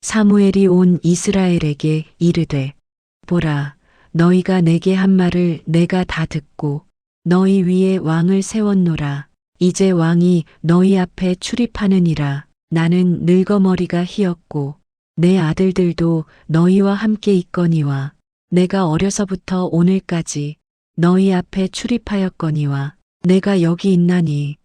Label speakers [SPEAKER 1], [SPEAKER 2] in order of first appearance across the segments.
[SPEAKER 1] 사무엘이 온 이스라엘에게 이르되 보라 너희가 내게 한 말을 내가 다 듣고 너희 위에 왕을 세웠노라. 이제 왕이 너희 앞에 출입하느니라. 나는 늙어머리가 희었고 내 아들들도 너희와 함께 있거니와 내가 어려서부터 오늘까지 너희 앞에 출입하였거니와 내가 여기 있나니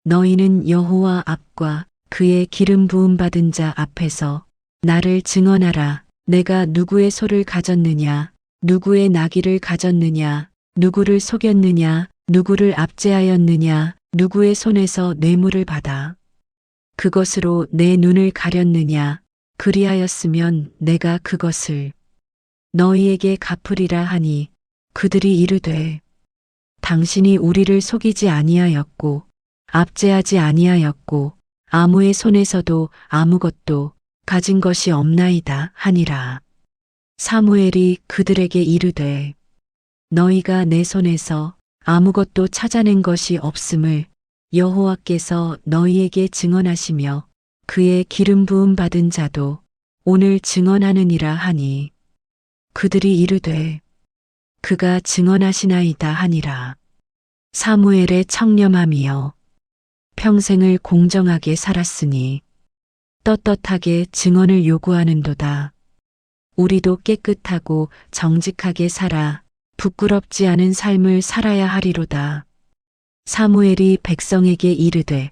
[SPEAKER 1] 너희는 여호와 앞과 그의 기름 부음 받은 자 앞에서 나를 증언하라. 내가 누구의 소를 가졌느냐, 누구의 나귀를 가졌느냐, 누구를 속였느냐, 누구를 압제하였느냐, 누구의 손에서 뇌물을 받아 그것으로 내 눈을 가렸느냐, 그리하였으면 내가 그것을 너희에게 갚으리라 하니 그들이 이르되 당신이 우리를 속이지 아니하였고 압제하지 아니하였고 아무의 손에서도 아무것도 가진 것이 없나이다 하니라. 사무엘이 그들에게 이르되 너희가 내 손에서 아무것도 찾아낸 것이 없음을 여호와께서 너희에게 증언하시며 그의 기름 부음 받은 자도 오늘 증언하느니라 하니 그들이 이르되 그가 증언하시나이다 하니라. 사무엘의 청렴함이여 평생을 공정하게 살았으니 떳떳하게 증언을 요구하는도다. 우리도 깨끗하고 정직하게 살아 부끄럽지 않은 삶을 살아야 하리로다. 사무엘이 백성에게 이르되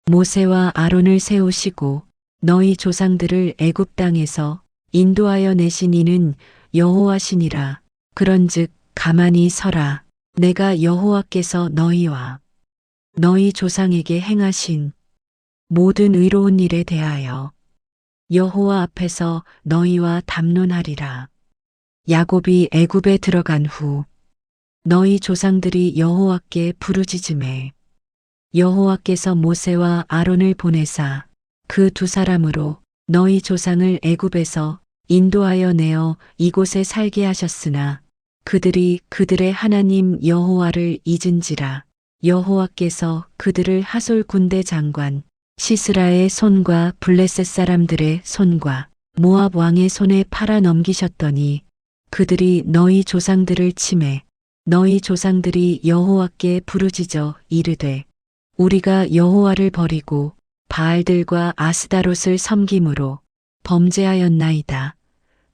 [SPEAKER 1] 모세와 아론을 세우시고 너희 조상들을 애굽 땅에서 인도하여 내신 이는 여호와시니라. 그런즉 가만히 서라. 내가 여호와께서 너희와 너희 조상에게 행하신 모든 의로운 일에 대하여 여호와 앞에서 너희와 담론하리라. 야곱이 애굽에 들어간 후 너희 조상들이 여호와께 부르짖음에 여호와께서 모세와 아론을 보내사 그 두 사람으로 너희 조상을 애굽에서 인도하여 내어 이곳에 살게 하셨으나 그들이 그들의 하나님 여호와를 잊은지라. 여호와께서 그들을 하솔 군대 장관 시스라의 손과 블레셋 사람들의 손과 모압 왕의 손에 팔아 넘기셨더니 그들이 너희 조상들을 치매 너희 조상들이 여호와께 부르짖어 이르되 우리가 여호와를 버리고 바알들과 아스다롯을 섬김으로 범죄하였나이다.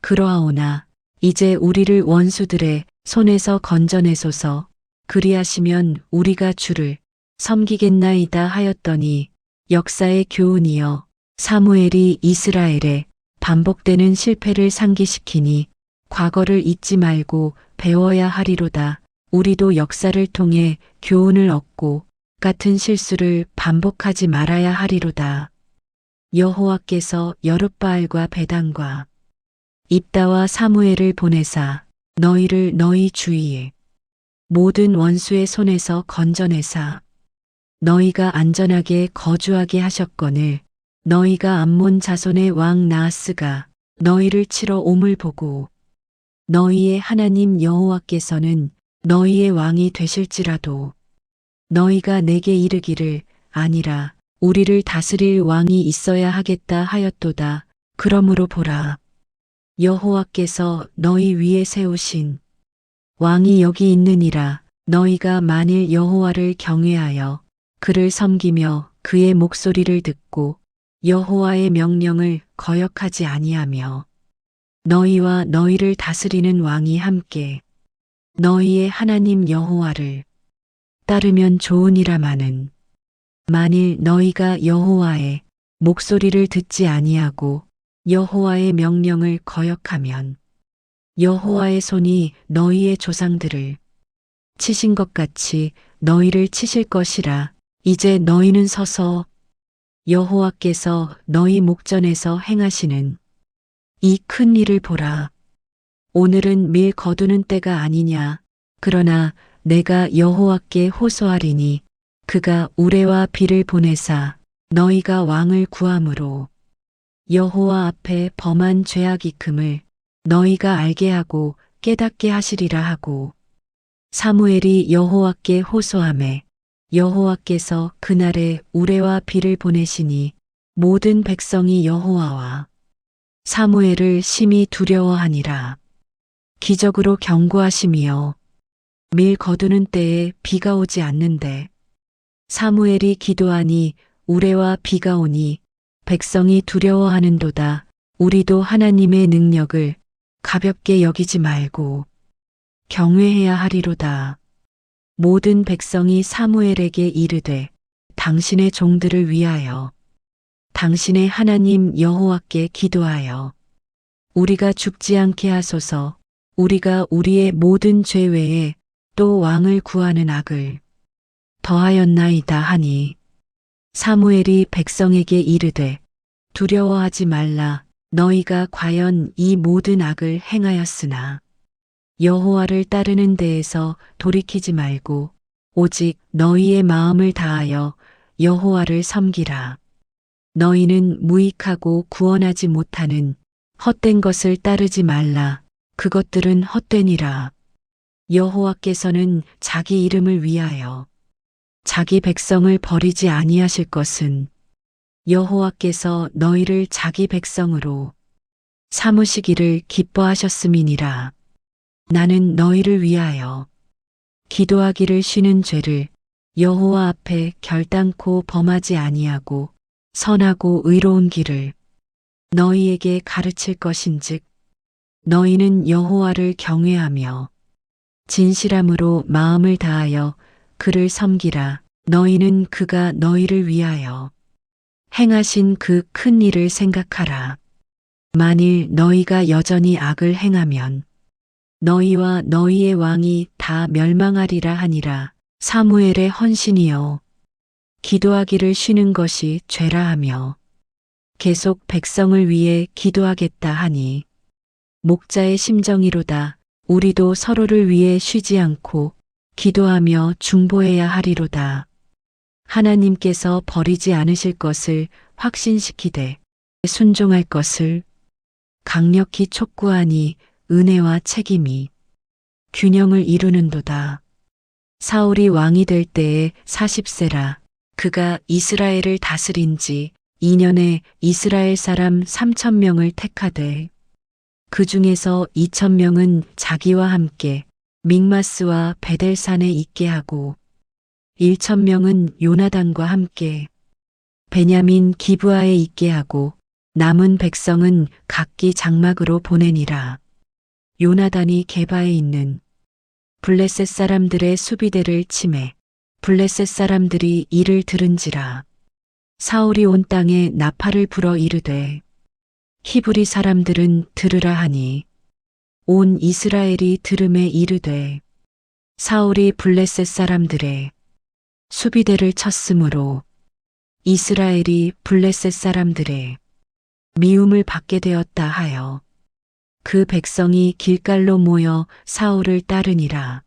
[SPEAKER 1] 그러하오나 이제 우리를 원수들의 손에서 건져내소서. 그리하시면 우리가 주를 섬기겠나이다 하였더니 역사의 교훈이여 사무엘이 이스라엘에 반복되는 실패를 상기시키니 과거를 잊지 말고 배워야 하리로다. 우리도 역사를 통해 교훈을 얻고 같은 실수를 반복하지 말아야 하리로다. 여호와께서 여룻바알과 베단과 입다와 사무엘을 보내사 너희를 너희 주위에 모든 원수의 손에서 건져내사 너희가 안전하게 거주하게 하셨거늘 너희가 암몬 자손의 왕 나하스가 너희를 치러 옴을 보고 너희의 하나님 여호와께서는 너희의 왕이 되실지라도 너희가 내게 이르기를 아니라 우리를 다스릴 왕이 있어야 하겠다 하였도다. 그러므로 보라 여호와께서 너희 위에 세우신 왕이 여기 있느니라. 너희가 만일 여호와를 경외하여 그를 섬기며 그의 목소리를 듣고 여호와의 명령을 거역하지 아니하며 너희와 너희를 다스리는 왕이 함께 너희의 하나님 여호와를 따르면 좋으니라마는 만일 너희가 여호와의 목소리를 듣지 아니하고 여호와의 명령을 거역하면 여호와의 손이 너희의 조상들을 치신 것 같이 너희를 치실 것이라. 이제 너희는 서서 여호와께서 너희 목전에서 행하시는 이 큰 일을 보라. 오늘은 밀 거두는 때가 아니냐. 그러나 내가 여호와께 호소하리니 그가 우레와 비를 보내사 너희가 왕을 구함으로 여호와 앞에 범한 죄악이 큼을 너희가 알게 하고 깨닫게 하시리라 하고 사무엘이 여호와께 호소하매 여호와께서 그날에 우레와 비를 보내시니 모든 백성이 여호와와 사무엘을 심히 두려워하니라. 기적으로 경고하심이여. 밀 거두는 때에 비가 오지 않는데 사무엘이 기도하니 우레와 비가 오니 백성이 두려워하는도다. 우리도 하나님의 능력을 가볍게 여기지 말고 경외해야 하리로다. 모든 백성이 사무엘에게 이르되 당신의 종들을 위하여 당신의 하나님 여호와께 기도하여 우리가 죽지 않게 하소서. 우리가 우리의 모든 죄 외에 또 왕을 구하는 악을 더하였나이다 하니 사무엘이 백성에게 이르되 두려워하지 말라. 너희가 과연 이 모든 악을 행하였으나 여호와를 따르는 데에서 돌이키지 말고 오직 너희의 마음을 다하여 여호와를 섬기라. 너희는 무익하고 구원하지 못하는 헛된 것을 따르지 말라. 그것들은 헛되니라. 여호와께서는 자기 이름을 위하여 자기 백성을 버리지 아니하실 것은 여호와께서 너희를 자기 백성으로 삼으시기를 기뻐하셨음이니라. 나는 너희를 위하여 기도하기를 쉬는 죄를 여호와 앞에 결단코 범하지 아니하고 선하고 의로운 길을 너희에게 가르칠 것인즉 너희는 여호와를 경외하며 진실함으로 마음을 다하여 그를 섬기라. 너희는 그가 너희를 위하여 행하신 그 큰 일을 생각하라. 만일 너희가 여전히 악을 행하면 너희와 너희의 왕이 다 멸망하리라 하니라. 사무엘의 헌신이여. 기도하기를 쉬는 것이 죄라 하며 계속 백성을 위해 기도하겠다 하니 목자의 심정이로다. 우리도 서로를 위해 쉬지 않고 기도하며 중보해야 하리로다. 하나님께서 버리지 않으실 것을 확신시키되 순종할 것을 강력히 촉구하니 은혜와 책임이 균형을 이루는도다. 사울이 왕이 될 때에 40세라. 그가 이스라엘을 다스린 지 2년에 이스라엘 사람 3,000명을 택하되 그 중에서 2,000명은 자기와 함께 믹마스와 베델산에 있게 하고 1,000명은 요나단과 함께 베냐민 기브아에 있게 하고 남은 백성은 각기 장막으로 보내니라. 요나단이 게바에 있는 블레셋 사람들의 수비대를 치매 블레셋 사람들이 이를 들은지라. 사울이 온 땅에 나팔을 불어 이르되 히브리 사람들은 들으라 하니 온 이스라엘이 들음에 이르되 사울이 블레셋 사람들의 수비대를 쳤으므로 이스라엘이 블레셋 사람들의 미움을 받게 되었다 하여 그 백성이 길갈로 모여 사울을 따르니라.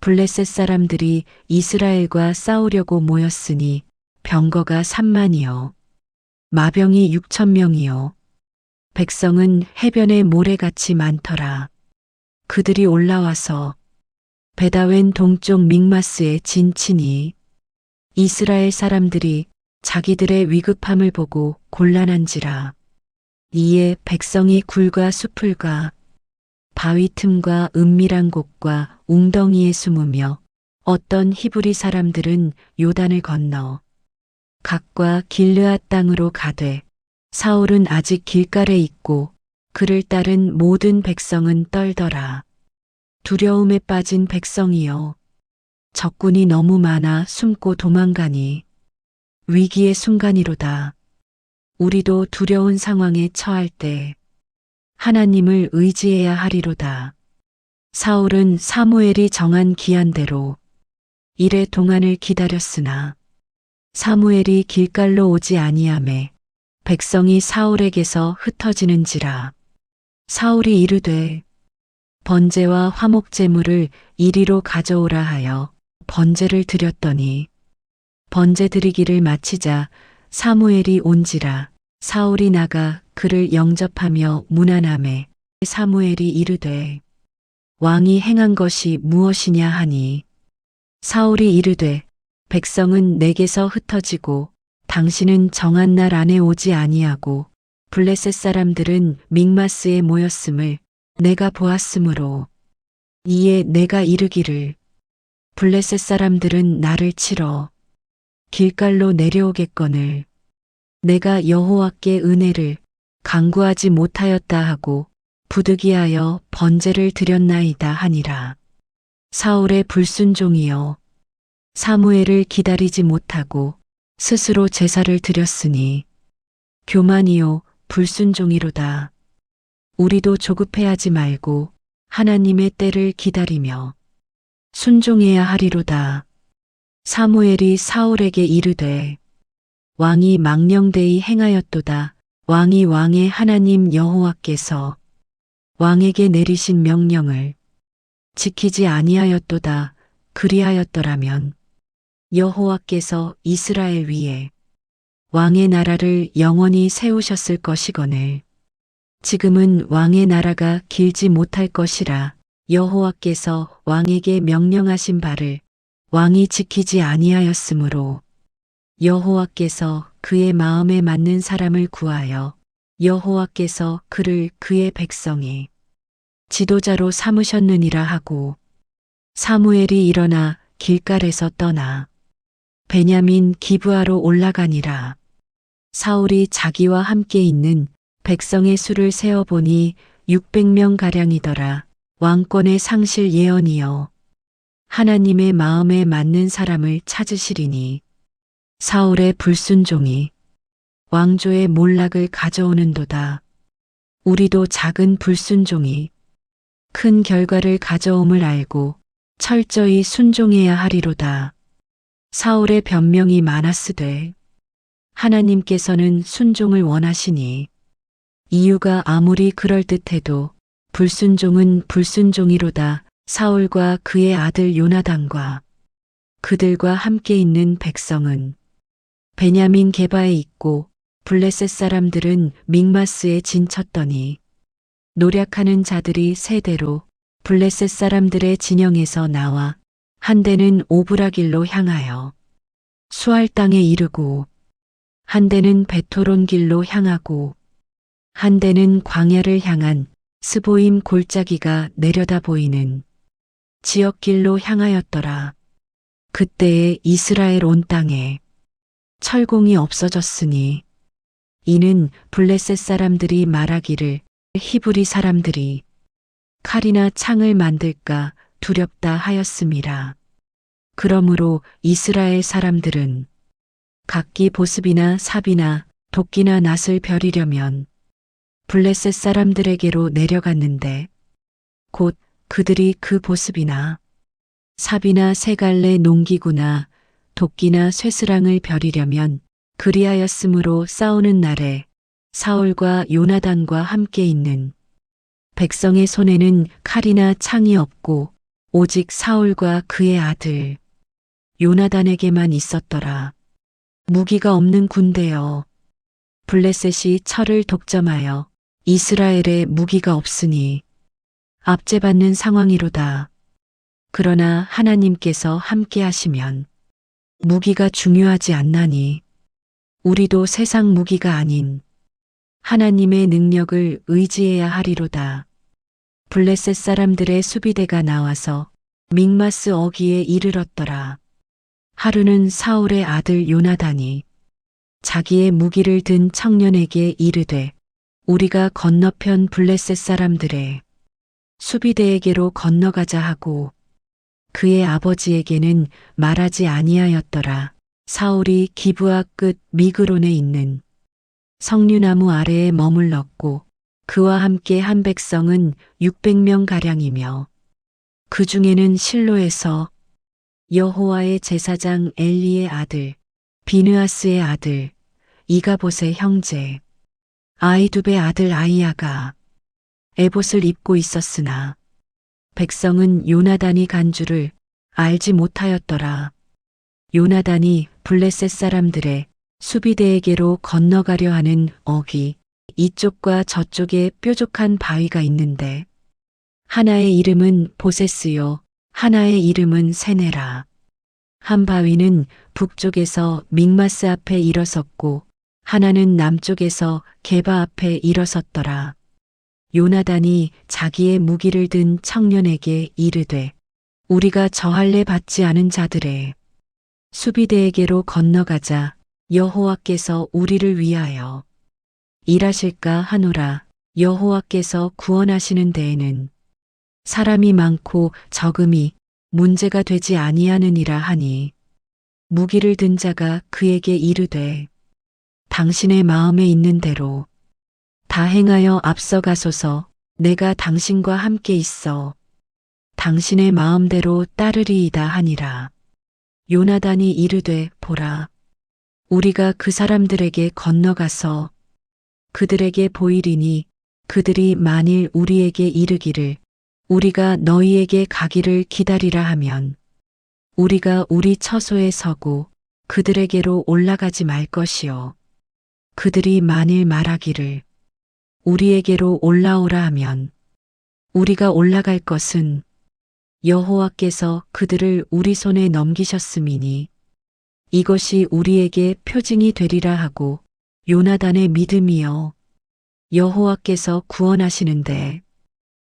[SPEAKER 1] 블레셋 사람들이 이스라엘과 싸우려고 모였으니 병거가 3만이요 마병이 6,000명이요 백성은 해변의 모래같이 많더라. 그들이 올라와서 베다웬 동쪽 믹마스에 진치니 이스라엘 사람들이 자기들의 위급함을 보고 곤란한지라. 이에 백성이 굴과 수풀과 바위 틈과 은밀한 곳과 웅덩이에 숨으며 어떤 히브리 사람들은 요단을 건너 각과 길르앗 땅으로 가되 사울은 아직 길갈에 있고 그를 따른 모든 백성은 떨더라. 두려움에 빠진 백성이여. 적군이 너무 많아 숨고 도망가니 위기의 순간이로다. 우리도 두려운 상황에 처할 때 하나님을 의지해야 하리로다. 사울은 사무엘이 정한 기한대로 일의 동안을 기다렸으나 사무엘이 길갈로 오지 아니하매 백성이 사울에게서 흩어지는지라. 사울이 이르되 번제와 화목 제물을 이리로 가져오라 하여 번제를 드렸더니 번제 드리기를 마치자 사무엘이 온지라. 사울이 나가 그를 영접하며 문안하매 사무엘이 이르되 왕이 행한 것이 무엇이냐 하니 사울이 이르되 백성은 내게서 흩어지고 당신은 정한 날 안에 오지 아니하고 블레셋 사람들은 믹마스에 모였음을 내가 보았으므로 이에 내가 이르기를 블레셋 사람들은 나를 치러 길갈로 내려오겠거늘 내가 여호와께 은혜를 간구하지 못하였다 하고 부득이하여 번제를 드렸나이다 하니라. 사울의 불순종이여 사무엘을 기다리지 못하고 스스로 제사를 드렸으니 교만이요 불순종이로다. 우리도 조급해하지 말고 하나님의 때를 기다리며 순종해야 하리로다. 사무엘이 사울에게 이르되 왕이 망령되이 행하였도다. 왕이 왕의 하나님 여호와께서 왕에게 내리신 명령을 지키지 아니하였도다. 그리하였더라면 여호와께서 이스라엘 위에 왕의 나라를 영원히 세우셨을 것이거늘 지금은 왕의 나라가 길지 못할 것이라. 여호와께서 왕에게 명령하신 바를 왕이 지키지 아니하였으므로 여호와께서 그의 마음에 맞는 사람을 구하여 여호와께서 그를 그의 백성의 지도자로 삼으셨느니라 하고 사무엘이 일어나 길갈에서 떠나 베냐민 기브아로 올라가니라. 사울이 자기와 함께 있는 백성의 수를 세어보니 600명 가량이더라. 왕권의 상실 예언이여 하나님의 마음에 맞는 사람을 찾으시리니 사울의 불순종이 왕조의 몰락을 가져오는도다. 우리도 작은 불순종이 큰 결과를 가져옴을 알고 철저히 순종해야 하리로다. 사울의 변명이 많았으되 하나님께서는 순종을 원하시니 이유가 아무리 그럴듯해도 불순종은 불순종이로다. 사울과 그의 아들 요나단과 그들과 함께 있는 백성은 베냐민 게바에 있고 블레셋 사람들은 믹마스에 진쳤더니 노략하는 자들이 세대로 블레셋 사람들의 진영에서 나와 한 대는 오브라길로 향하여 수알 땅에 이르고 한 대는 베토론 길로 향하고 한 대는 광야를 향한 스보임 골짜기가 내려다 보이는 지역길로 향하였더라. 그때에 이스라엘 온 땅에 철공이 없어졌으니 이는 블레셋 사람들이 말하기를 히브리 사람들이 칼이나 창을 만들까 두렵다 하였음이라. 그러므로 이스라엘 사람들은 각기 보습이나 삽이나 도끼나 낫을 벼리려면 블레셋 사람들에게로 내려갔는데 곧 그들이 그 보습이나 삽이나 세 갈래 농기구나 도끼나 쇠스랑을 벼리려면 그리하였으므로 싸우는 날에 사울과 요나단과 함께 있는 백성의 손에는 칼이나 창이 없고 오직 사울과 그의 아들 요나단에게만 있었더라. 무기가 없는 군대여 블레셋이 철을 독점하여 이스라엘에 무기가 없으니 압제받는 상황이로다. 그러나 하나님께서 함께 하시면 무기가 중요하지 않나니 우리도 세상 무기가 아닌 하나님의 능력을 의지해야 하리로다. 블레셋 사람들의 수비대가 나와서 믹마스 어귀에 이르렀더라. 하루는 사울의 아들 요나단이 자기의 무기를 든 청년에게 이르되 우리가 건너편 블레셋 사람들의 수비대에게로 건너가자 하고 그의 아버지에게는 말하지 아니하였더라. 사울이 기브아 끝 미그론에 있는 석류나무 아래에 머물렀고 그와 함께 한 백성은 600명 가량이며 그 중에는 실로에서 여호와의 제사장 엘리의 아들 비느하스의 아들 이가봇의 형제 아이두베의 아들 아이야가 에봇을 입고 있었으나 백성은 요나단이 간 줄을 알지 못하였더라. 요나단이 블레셋 사람들의 수비대에게로 건너가려 하는 어귀 이쪽과 저쪽에 뾰족한 바위가 있는데 하나의 이름은 보세스요 하나의 이름은 세네라. 한 바위는 북쪽에서 믹마스 앞에 일어섰고 하나는 남쪽에서 게바 앞에 일어섰더라. 요나단이 자기의 무기를 든 청년에게 이르되 우리가 저할례 받지 않은 자들의 수비대에게로 건너가자. 여호와께서 우리를 위하여 일하실까 하노라. 여호와께서 구원하시는 데에는 사람이 많고 적음이 문제가 되지 아니하느니라 하니 무기를 든 자가 그에게 이르되 당신의 마음에 있는 대로 다 행하여 앞서가소서. 내가 당신과 함께 있어 당신의 마음대로 따르리이다 하니라. 요나단이 이르되 보라, 우리가 그 사람들에게 건너가서 그들에게 보이리니 그들이 만일 우리에게 이르기를 우리가 너희에게 가기를 기다리라 하면 우리가 우리 처소에 서고 그들에게로 올라가지 말 것이요. 그들이 만일 말하기를 우리에게로 올라오라 하면 우리가 올라갈 것은 여호와께서 그들을 우리 손에 넘기셨음이니 이것이 우리에게 표징이 되리라 하고 요나단의 믿음이여 여호와께서 구원하시는데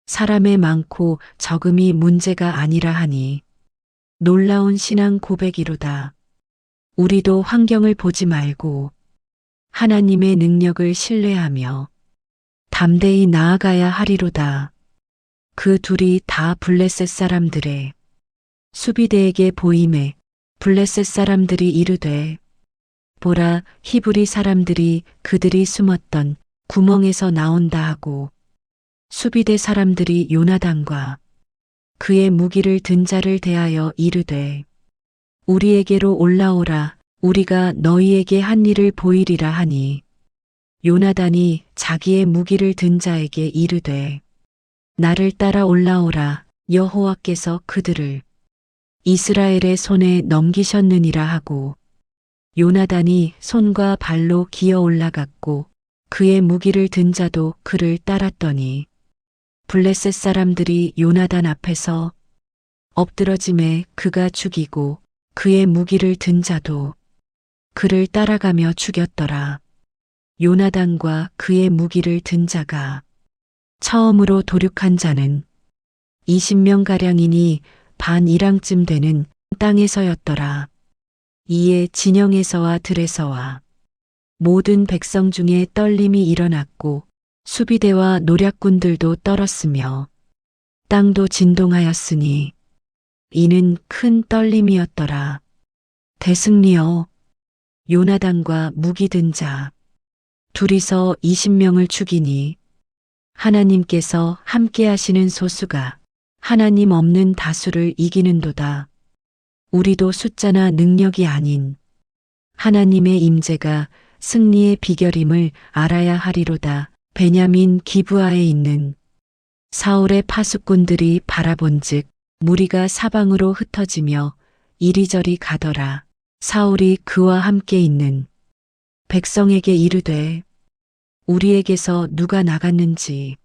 [SPEAKER 1] 사람의 많고 적음이 문제가 아니라 하니 놀라운 신앙 고백이로다. 우리도 환경을 보지 말고 하나님의 능력을 신뢰하며 담대히 나아가야 하리로다. 그 둘이 다 블레셋 사람들의 수비대에게 보임에 블레셋 사람들이 이르되 보라, 히브리 사람들이 그들이 숨었던 구멍에서 나온다 하고 수비대 사람들이 요나단과 그의 무기를 든 자를 대하여 이르되 우리에게로 올라오라. 우리가 너희에게 한 일을 보이리라 하니 요나단이 자기의 무기를 든 자에게 이르되 나를 따라 올라오라. 여호와께서 그들을 이스라엘의 손에 넘기셨느니라 하고 요나단이 손과 발로 기어 올라갔고 그의 무기를 든 자도 그를 따랐더니 블레셋 사람들이 요나단 앞에서 엎드러짐에 그가 죽이고 그의 무기를 든 자도 그를 따라가며 죽였더라. 요나단과 그의 무기를 든 자가 처음으로 도륙한 자는 20명가량이니 반 이랑쯤 되는 땅에서였더라. 이에 진영에서와 들에서와 모든 백성 중에 떨림이 일어났고 수비대와 노략군들도 떨었으며 땅도 진동하였으니 이는 큰 떨림이었더라. 대승리여 요나단과 무기 든 자 둘이서 20명을 죽이니 하나님께서 함께 하시는 소수가 하나님 없는 다수를 이기는도다. 우리도 숫자나 능력이 아닌 하나님의 임재가 승리의 비결임을 알아야 하리로다. 베냐민 기브아에 있는 사울의 파수꾼들이 바라본즉 무리가 사방으로 흩어지며 이리저리 가더라. 사울이 그와 함께 있는 백성에게 이르되 우리에게서 누가 나갔는지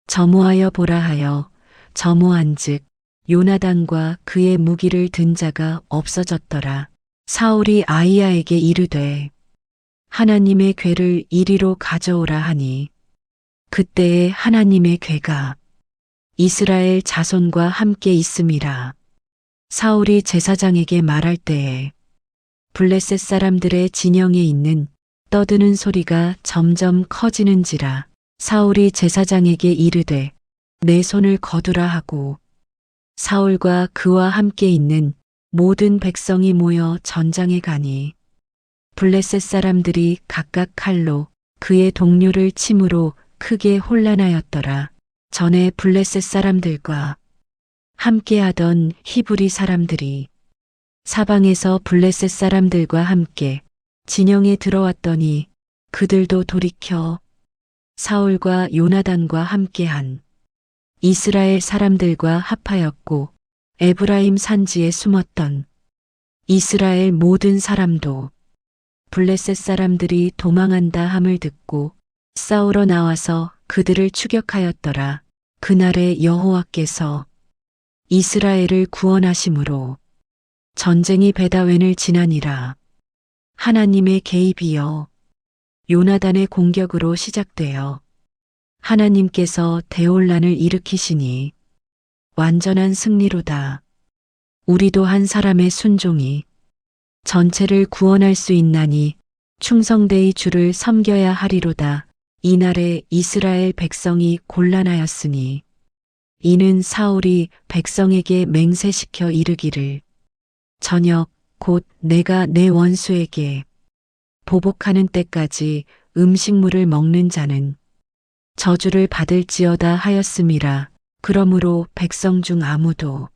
[SPEAKER 1] 점호하여 보라 하여 점호한즉 요나단과 그의 무기를 든 자가 없어졌더라. 사울이 아히야에게 이르되 하나님의 궤를 이리로 가져오라 하니 그때에 하나님의 궤가 이스라엘 자손과 함께 있음이라. 사울이 제사장에게 말할 때에 블레셋 사람들의 진영에 있는 떠드는 소리가 점점 커지는지라. 사울이 제사장에게 이르되 내 손을 거두라 하고 사울과 그와 함께 있는 모든 백성이 모여 전장에 가니 블레셋 사람들이 각각 칼로 그의 동료를 침으로 크게 혼란하였더라. 전에 블레셋 사람들과 함께하던 히브리 사람들이 사방에서 블레셋 사람들과 함께 진영에 들어왔더니 그들도 돌이켜 사울과 요나단과 함께한 이스라엘 사람들과 합하였고 에브라임 산지에 숨었던 이스라엘 모든 사람도 블레셋 사람들이 도망한다 함을 듣고 싸우러 나와서 그들을 추격하였더라. 그날에 여호와께서 이스라엘을 구원하심으로 전쟁이 베다웬을 지나니라. 하나님의 개입이여 요나단의 공격으로 시작되어 하나님께서 대혼란을 일으키시니 완전한 승리로다. 우리도 한 사람의 순종이 전체를 구원할 수 있나니 충성되이 주를 섬겨야 하리로다. 이날에 이스라엘 백성이 곤란하였으니 이는 사울이 백성에게 맹세시켜 이르기를 저녁 곧 내가 내 원수에게 보복하는 때까지 음식물을 먹는 자는 저주를 받을지어다 하였음이라. 그러므로 백성 중 아무도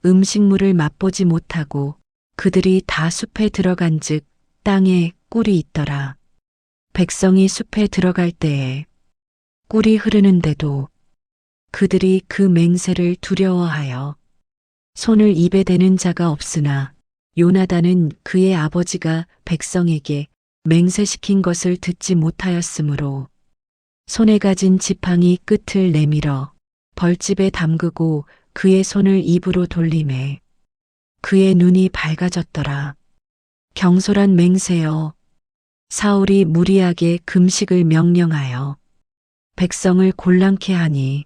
[SPEAKER 1] 음식물을 맛보지 못하고 그들이 다 숲에 들어간즉 땅에 꿀이 있더라. 백성이 숲에 들어갈 때에 꿀이 흐르는데도 그들이 그 맹세를 두려워하여 손을 입에 대는 자가 없으나 요나단은 그의 아버지가 백성에게 맹세시킨 것을 듣지 못하였으므로 손에 가진 지팡이 끝을 내밀어 벌집에 담그고 그의 손을 입으로 돌리매 그의 눈이 밝아졌더라. 경솔한 맹세여 사울이 무리하게 금식을 명령하여 백성을 곤란케 하니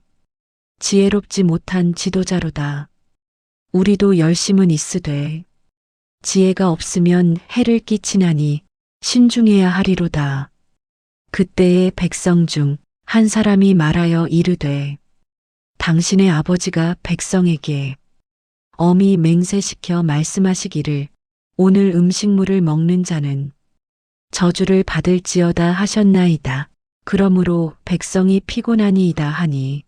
[SPEAKER 1] 지혜롭지 못한 지도자로다. 우리도 열심은 있으되 지혜가 없으면 해를 끼치나니 신중해야 하리로다. 그때의 백성 중 한 사람이 말하여 이르되 당신의 아버지가 백성에게 엄히 맹세시켜 말씀하시기를 오늘 음식물을 먹는 자는 저주를 받을지어다 하셨나이다. 그러므로 백성이 피곤하니이다 하니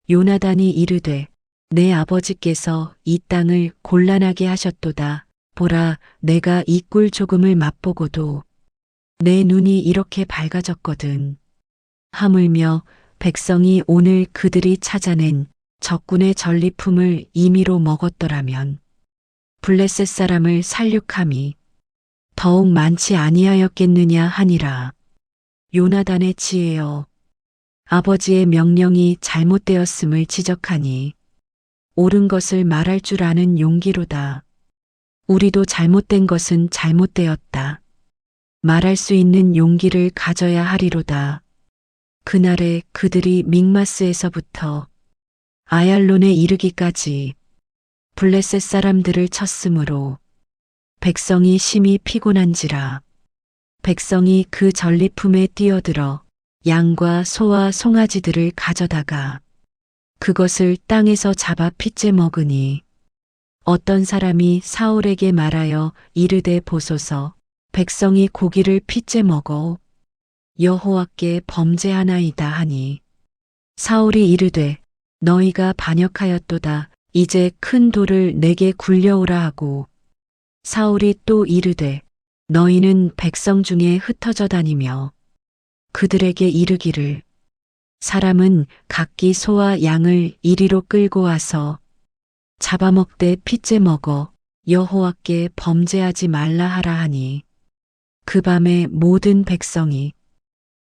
[SPEAKER 1] 요나단이 이르되 내 아버지께서 이 땅을 곤란하게 하셨도다. 보라, 내가 이 꿀 조금을 맛보고도 내 눈이 이렇게 밝아졌거든. 하물며 백성이 오늘 그들이 찾아낸 적군의 전리품을 임의로 먹었더라면 블레셋 사람을 살육함이 더욱 많지 아니하였겠느냐 하니라. 요나단의 지혜여 아버지의 명령이 잘못되었음을 지적하니 옳은 것을 말할 줄 아는 용기로다. 우리도 잘못된 것은 잘못되었다. 말할 수 있는 용기를 가져야 하리로다. 그날에 그들이 믹마스에서부터 아얄론에 이르기까지 블레셋 사람들을 쳤으므로 백성이 심히 피곤한지라. 백성이 그 전리품에 뛰어들어 양과 소와 송아지들을 가져다가 그것을 땅에서 잡아 핏째 먹으니 어떤 사람이 사울에게 말하여 이르되 보소서 백성이 고기를 핏째 먹어 여호와께 범죄하나이다 하니 사울이 이르되 너희가 반역하였도다. 이제 큰 돌을 내게 굴려오라 하고 사울이 또 이르되 너희는 백성 중에 흩어져 다니며 그들에게 이르기를 사람은 각기 소와 양을 이리로 끌고 와서 잡아먹되 핏째 먹어 여호와께 범죄하지 말라 하라 하니 그 밤에 모든 백성이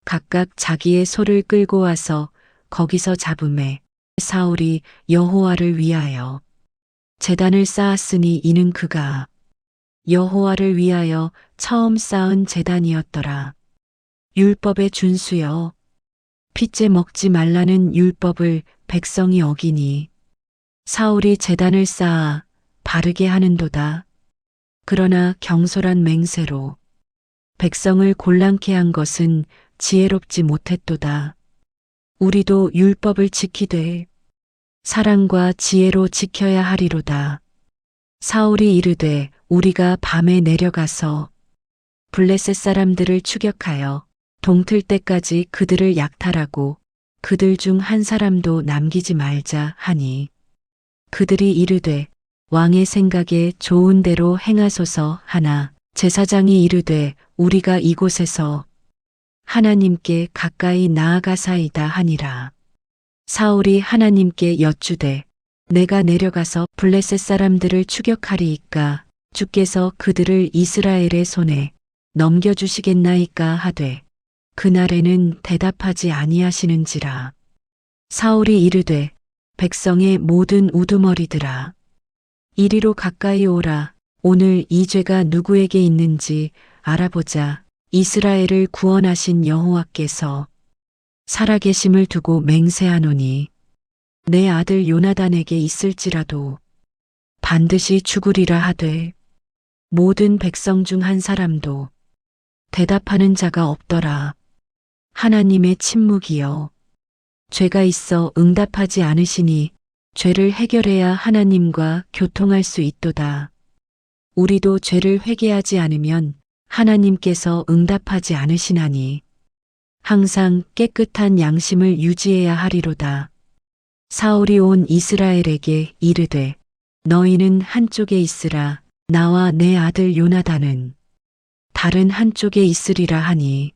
[SPEAKER 1] 각각 자기의 소를 끌고 와서 거기서 잡음에 사울이 여호와를 위하여 제단을 쌓았으니 이는 그가 여호와를 위하여 처음 쌓은 제단이었더라. 율법의 준수여 핏째 먹지 말라는 율법을 백성이 어기니 사울이 제단을 쌓아 바르게 하는도다. 그러나 경솔한 맹세로 백성을 곤란케 한 것은 지혜롭지 못했도다. 우리도 율법을 지키되 사랑과 지혜로 지켜야 하리로다. 사울이 이르되 우리가 밤에 내려가서 블레셋 사람들을 추격하여 동틀 때까지 그들을 약탈하고 그들 중 한 사람도 남기지 말자 하니 그들이 이르되 왕의 생각에 좋은 대로 행하소서 하나 제사장이 이르되 우리가 이곳에서 하나님께 가까이 나아가사이다 하니라. 사울이 하나님께 여쭈되 내가 내려가서 블레셋 사람들을 추격하리이까 주께서 그들을 이스라엘의 손에 넘겨주시겠나이까 하되 그날에는 대답하지 아니하시는지라. 사울이 이르되 백성의 모든 우두머리들아 이리로 가까이 오라. 오늘 이 죄가 누구에게 있는지 알아보자. 이스라엘을 구원하신 여호와께서 살아계심을 두고 맹세하노니 내 아들 요나단에게 있을지라도 반드시 죽으리라 하되 모든 백성 중 한 사람도 대답하는 자가 없더라. 하나님의 침묵이여 죄가 있어 응답하지 않으시니 죄를 해결해야 하나님과 교통할 수 있도다. 우리도 죄를 회개하지 않으면 하나님께서 응답하지 않으시나니 항상 깨끗한 양심을 유지해야 하리로다. 사울이 온 이스라엘에게 이르되 너희는 한쪽에 있으라 나와 내 아들 요나단은 다른 한쪽에 있으리라 하니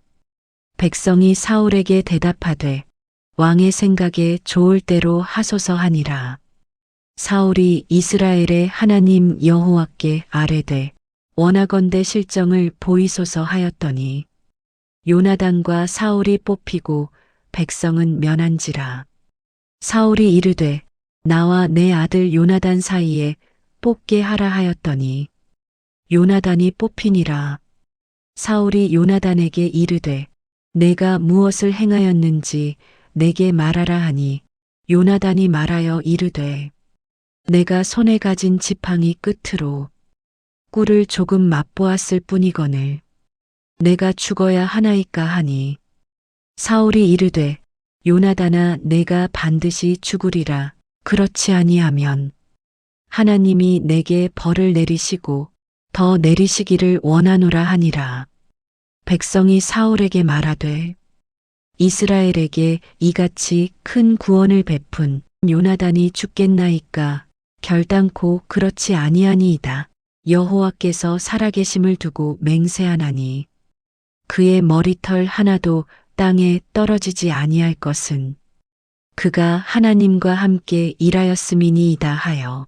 [SPEAKER 1] 백성이 사울에게 대답하되 왕의 생각에 좋을 대로 하소서 하니라. 사울이 이스라엘의 하나님 여호와께 아뢰되 원하건대 실정을 보이소서 하였더니 요나단과 사울이 뽑히고 백성은 면한지라. 사울이 이르되 나와 내 아들 요나단 사이에 뽑게 하라 하였더니 요나단이 뽑히니라. 사울이 요나단에게 이르되 내가 무엇을 행하였는지 내게 말하라 하니 요나단이 말하여 이르되 내가 손에 가진 지팡이 끝으로 꿀을 조금 맛보았을 뿐이거늘 내가 죽어야 하나이까 하니 사울이 이르되 요나단아 내가 반드시 죽으리라. 그렇지 아니하면 하나님이 내게 벌을 내리시고 더 내리시기를 원하노라 하니라. 백성이 사울에게 말하되 이스라엘에게 이같이 큰 구원을 베푼 요나단이 죽겠나이까 결단코 그렇지 아니하니이다. 여호와께서 살아계심을 두고 맹세하나니 그의 머리털 하나도 땅에 떨어지지 아니할 것은 그가 하나님과 함께 일하였음이니이다 하여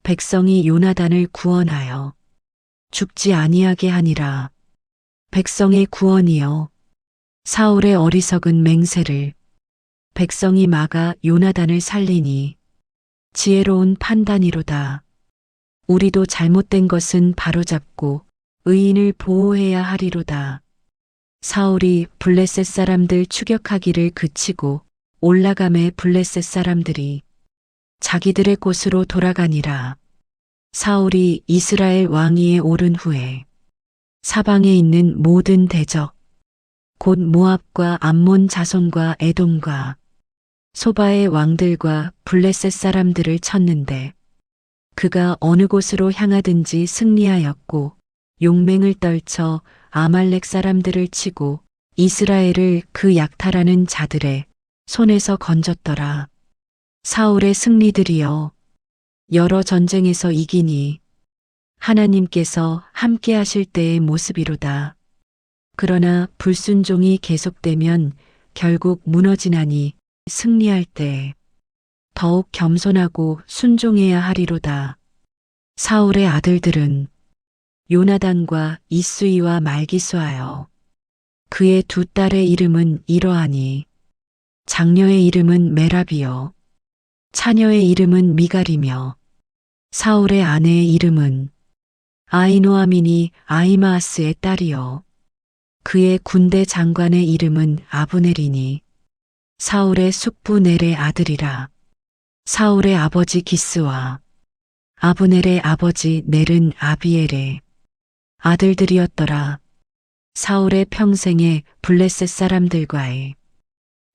[SPEAKER 1] 백성이 요나단을 구원하여 죽지 아니하게 하니라. 백성의 구원이여 사울의 어리석은 맹세를 백성이 막아 요나단을 살리니 지혜로운 판단이로다. 우리도 잘못된 것은 바로잡고 의인을 보호해야 하리로다. 사울이 블레셋 사람들 추격하기를 그치고 올라감에 블레셋 사람들이 자기들의 곳으로 돌아가니라. 사울이 이스라엘 왕위에 오른 후에 사방에 있는 모든 대적 곧 모압과 암몬 자손과 에돔과 소바의 왕들과 블레셋 사람들을 쳤는데 그가 어느 곳으로 향하든지 승리하였고 용맹을 떨쳐 아말렉 사람들을 치고 이스라엘을 그 약탈하는 자들의 손에서 건졌더라. 사울의 승리들이여 여러 전쟁에서 이기니 하나님께서 함께 하실 때의 모습이로다. 그러나 불순종이 계속되면 결국 무너지나니 승리할 때 더욱 겸손하고 순종해야 하리로다. 사울의 아들들은 요나단과 이스이와 말기수하여 그의 두 딸의 이름은 이러하니 장녀의 이름은 메라비요 차녀의 이름은 미갈이며 사울의 아내의 이름은 아히노아민이 아히마아스의 딸이요 그의 군대 장관의 이름은 아브넬이니 사울의 숙부 넬의 아들이라. 사울의 아버지 기스와 아브넬의 아버지 넬은 아비엘의 아들들이었더라. 사울의 평생에 블레셋 사람들과의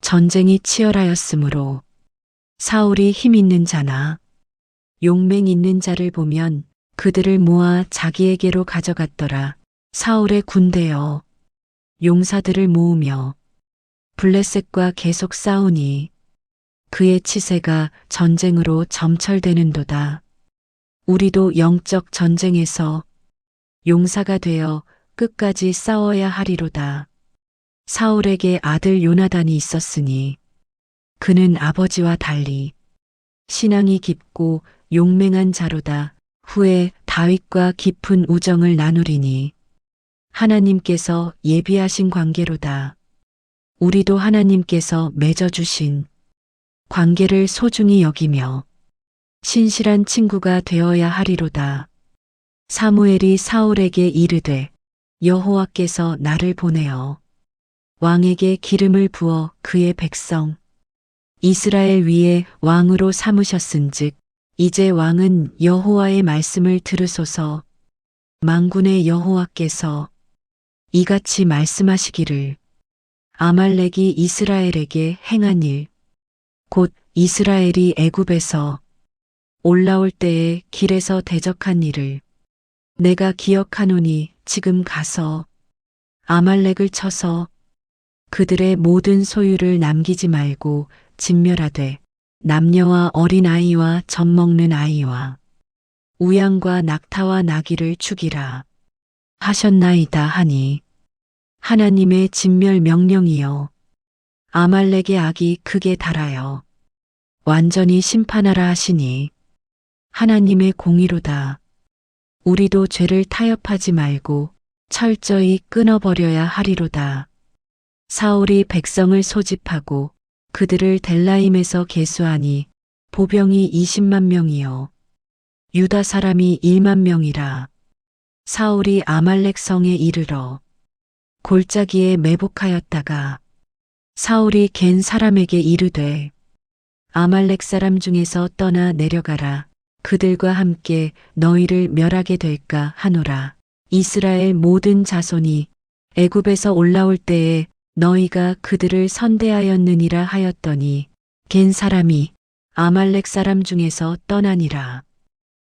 [SPEAKER 1] 전쟁이 치열하였으므로 사울이 힘 있는 자나 용맹 있는 자를 보면 그들을 모아 자기에게로 가져갔더라. 사울의 군대여 용사들을 모으며 블레셋과 계속 싸우니 그의 치세가 전쟁으로 점철되는도다. 우리도 영적 전쟁에서 용사가 되어 끝까지 싸워야 하리로다. 사울에게 아들 요나단이 있었으니 그는 아버지와 달리 신앙이 깊고 용맹한 자로다. 후에 다윗과 깊은 우정을 나누리니 하나님께서 예비하신 관계로다. 우리도 하나님께서 맺어주신 관계를 소중히 여기며 신실한 친구가 되어야 하리로다. 사무엘이 사울에게 이르되 여호와께서 나를 보내어 왕에게 기름을 부어 그의 백성 이스라엘 위에 왕으로 삼으셨은즉 이제 왕은 여호와의 말씀을 들으소서. 만군의 여호와께서 이같이 말씀하시기를 아말렉이 이스라엘에게 행한 일 곧 이스라엘이 애굽에서 올라올 때에 길에서 대적한 일을 내가 기억하노니 지금 가서 아말렉을 쳐서 그들의 모든 소유를 남기지 말고 진멸하되 남녀와 어린아이와 젖먹는 아이와 우양과 낙타와 나귀를 죽이라 하셨나이다 하니 하나님의 진멸 명령이여 아말렉의 악이 크게 달하여 완전히 심판하라 하시니 하나님의 공의로다. 우리도 죄를 타협하지 말고 철저히 끊어버려야 하리로다. 사울이 백성을 소집하고 그들을 델라임에서 계수하니 보병이 20만 명이요 유다 사람이 1만 명이라. 사울이 아말렉 성에 이르러 골짜기에 매복하였다가 사울이 갠 사람에게 이르되 아말렉 사람 중에서 떠나 내려가라. 그들과 함께 너희를 멸하게 될까 하노라. 이스라엘 모든 자손이 애굽에서 올라올 때에 너희가 그들을 선대하였느니라 하였더니 갠 사람이 아말렉 사람 중에서 떠나니라.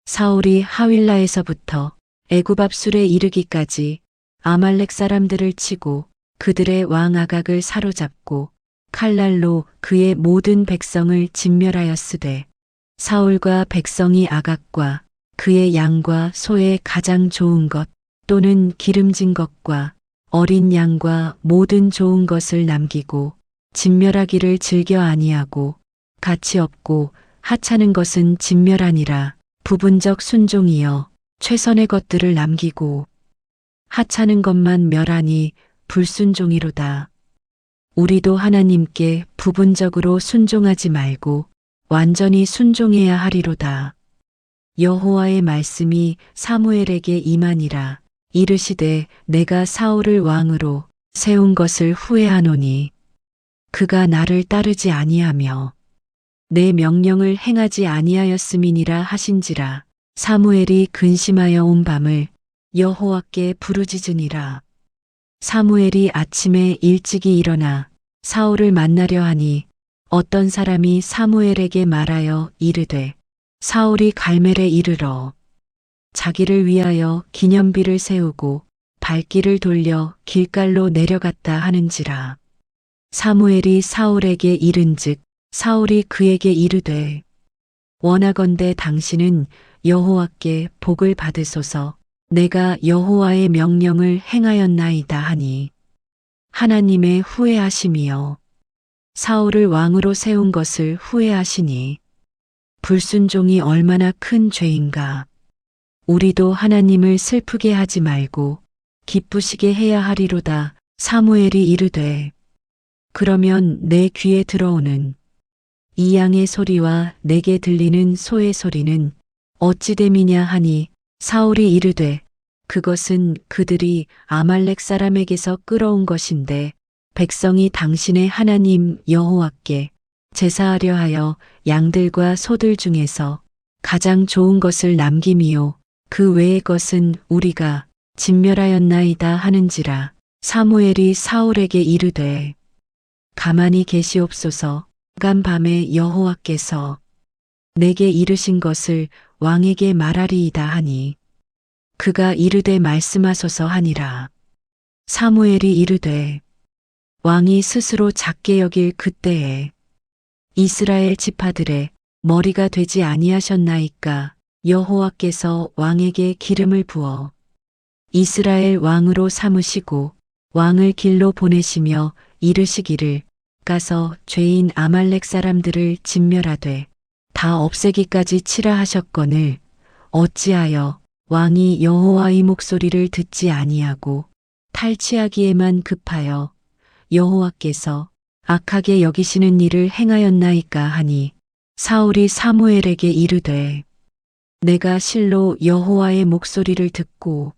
[SPEAKER 1] 사울이 하윌라에서부터 애굽 앞술에 이르기까지 아말렉 사람들을 치고 그들의 왕 아각을 사로잡고 칼날로 그의 모든 백성을 진멸하였으되 사울과 백성이 아각과 그의 양과 소의 가장 좋은 것 또는 기름진 것과 어린 양과 모든 좋은 것을 남기고 진멸하기를 즐겨 아니하고 가치 없고 하찮은 것은 진멸하니라. 부분적 순종이여 최선의 것들을 남기고 하찮은 것만 멸하니 불순종이로다. 우리도 하나님께 부분적으로 순종하지 말고 완전히 순종해야 하리로다. 여호와의 말씀이 사무엘에게 임하니라. 이르시되 내가 사울을 왕으로 세운 것을 후회하노니 그가 나를 따르지 아니하며 내 명령을 행하지 아니하였음이니라 하신지라. 사무엘이 근심하여 온 밤을 여호와께 부르짖으니라. 사무엘이 아침에 일찍이 일어나 사울을 만나려 하니 어떤 사람이 사무엘에게 말하여 이르되 사울이 갈멜에 이르러 자기를 위하여 기념비를 세우고 발길을 돌려 길갈로 내려갔다 하는지라. 사무엘이 사울에게 이른즉 사울이 그에게 이르되 원하건대 당신은 여호와께 복을 받으소서. 내가 여호와의 명령을 행하였나이다 하니 하나님의 후회하심이여 사울을 왕으로 세운 것을 후회하시니 불순종이 얼마나 큰 죄인가. 우리도 하나님을 슬프게 하지 말고 기쁘시게 해야 하리로다. 사무엘이 이르되 그러면 내 귀에 들어오는 이 양의 소리와 내게 들리는 소의 소리는 어찌 됨이냐 하니 사울이 이르되 그것은 그들이 아말렉 사람에게서 끌어온 것인데 백성이 당신의 하나님 여호와께 제사하려 하여 양들과 소들 중에서 가장 좋은 것을 남김이요 그 외의 것은 우리가 진멸하였나이다 하는지라. 사무엘이 사울에게 이르되 가만히 계시옵소서. 간 밤에 여호와께서 내게 이르신 것을 왕에게 말하리이다 하니 그가 이르되 말씀하소서 하니라. 사무엘이 이르되 왕이 스스로 작게 여길 그때에 이스라엘 지파들의 머리가 되지 아니하셨나이까. 여호와께서 왕에게 기름을 부어 이스라엘 왕으로 삼으시고 왕을 길로 보내시며 이르시기를 가서 죄인 아말렉 사람들을 진멸하되 다 없애기까지 치라 하셨거늘 어찌하여 왕이 여호와의 목소리를 듣지 아니하고 탈취하기에만 급하여 여호와께서 악하게 여기시는 일을 행하였나이까 하니 사울이 사무엘에게 이르되 내가 실로 여호와의 목소리를 듣고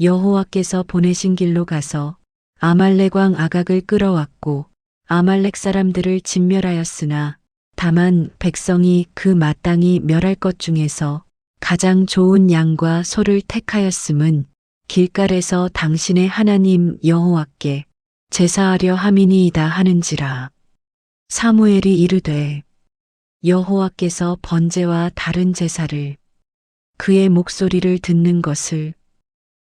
[SPEAKER 1] 여호와께서 보내신 길로 가서 아말렉 왕 아각을 끌어왔고 아말렉 사람들을 진멸하였으나 다만 백성이 그 마땅히 멸할 것 중에서 가장 좋은 양과 소를 택하였음은 길갈에서 당신의 하나님 여호와께 제사하려 함이니이다 하는지라. 사무엘이 이르되 여호와께서 번제와 다른 제사를 그의 목소리를 듣는 것을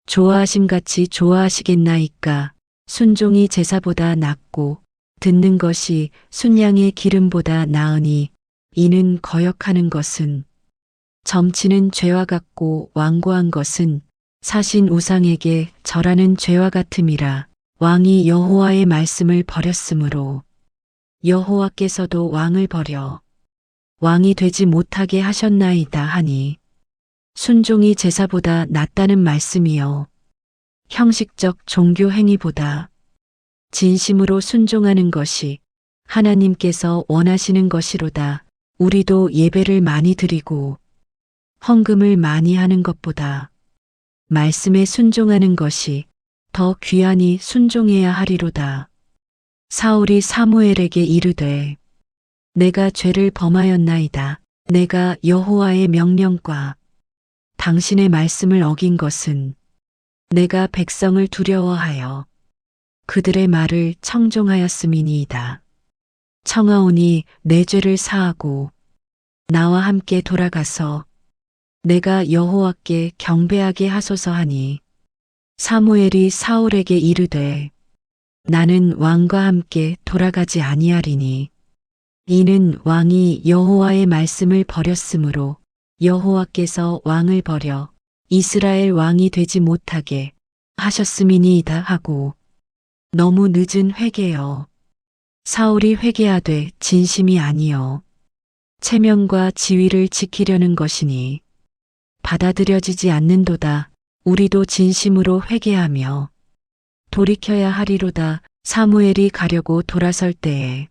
[SPEAKER 1] 좋아하심같이 좋아하시겠나이까. 순종이 제사보다 낫고 듣는 것이 순양의 기름보다 나으니 이는 거역하는 것은 점치는 죄와 같고 완고한 것은 사신 우상에게 절하는 죄와 같음이라. 왕이 여호와의 말씀을 버렸으므로 여호와께서도 왕을 버려 왕이 되지 못하게 하셨나이다 하니 순종이 제사보다 낫다는 말씀이요 형식적 종교 행위보다 진심으로 순종하는 것이 하나님께서 원하시는 것이로다. 우리도 예배를 많이 드리고 헌금을 많이 하는 것보다 말씀에 순종하는 것이 더 귀하니 순종해야 하리로다. 사울이 사무엘에게 이르되 내가 죄를 범하였나이다. 내가 여호와의 명령과 당신의 말씀을 어긴 것은 내가 백성을 두려워하여 그들의 말을 청종하였음이니이다. 청하오니 내 죄를 사하고 나와 함께 돌아가서 내가 여호와께 경배하게 하소서 하니 사무엘이 사울에게 이르되 나는 왕과 함께 돌아가지 아니하리니 이는 왕이 여호와의 말씀을 버렸으므로 여호와께서 왕을 버려 이스라엘 왕이 되지 못하게 하셨음이니이다 하고 너무 늦은 회개여. 사울이 회개하되 진심이 아니여 체면과 지위를 지키려는 것이니 받아들여지지 않는도다. 우리도 진심으로 회개하며 돌이켜야 하리로다. 사무엘이 가려고 돌아설 때에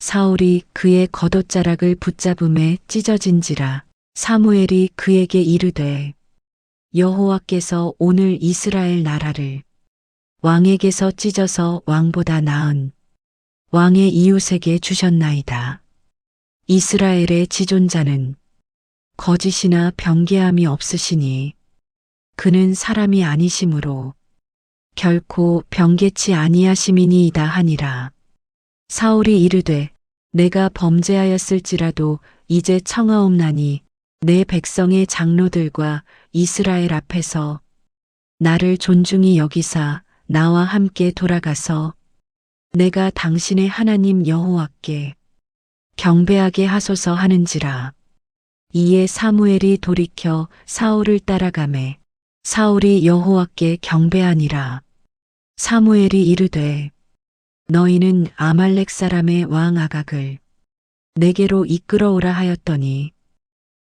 [SPEAKER 1] 사울이 그의 겉옷자락을 붙잡음에 찢어진지라. 사무엘이 그에게 이르되 여호와께서 오늘 이스라엘 나라를 왕에게서 찢어서 왕보다 나은 왕의 이웃에게 주셨나이다. 이스라엘의 지존자는 거짓이나 변개함이 없으시니 그는 사람이 아니시므로 결코 변개치 아니하심이니이다 하니라. 사울이 이르되 내가 범죄하였을지라도 이제 청하옵나니 내 백성의 장로들과 이스라엘 앞에서 나를 존중히 여기사 나와 함께 돌아가서 내가 당신의 하나님 여호와께 경배하게 하소서 하는지라. 이에 사무엘이 돌이켜 사울을 따라가매 사울이 여호와께 경배하니라. 사무엘이 이르되 너희는 아말렉 사람의 왕 아각을 내게로 이끌어오라 하였더니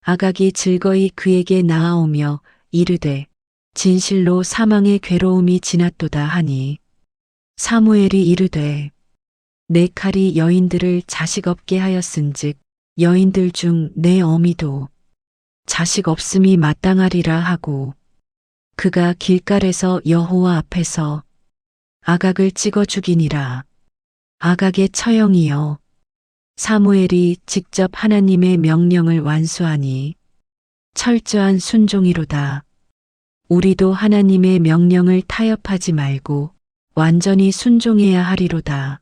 [SPEAKER 1] 아각이 즐거이 그에게 나아오며 이르되 진실로 사망의 괴로움이 지났도다 하니 사무엘이 이르되 내 칼이 여인들을 자식 없게 하였은즉 여인들 중 내 어미도 자식 없음이 마땅하리라 하고 그가 길갈에서 여호와 앞에서 아각을 찍어 죽이니라. 아각의 처형이여. 사무엘이 직접 하나님의 명령을 완수하니 철저한 순종이로다. 우리도 하나님의 명령을 타협하지 말고 완전히 순종해야 하리로다.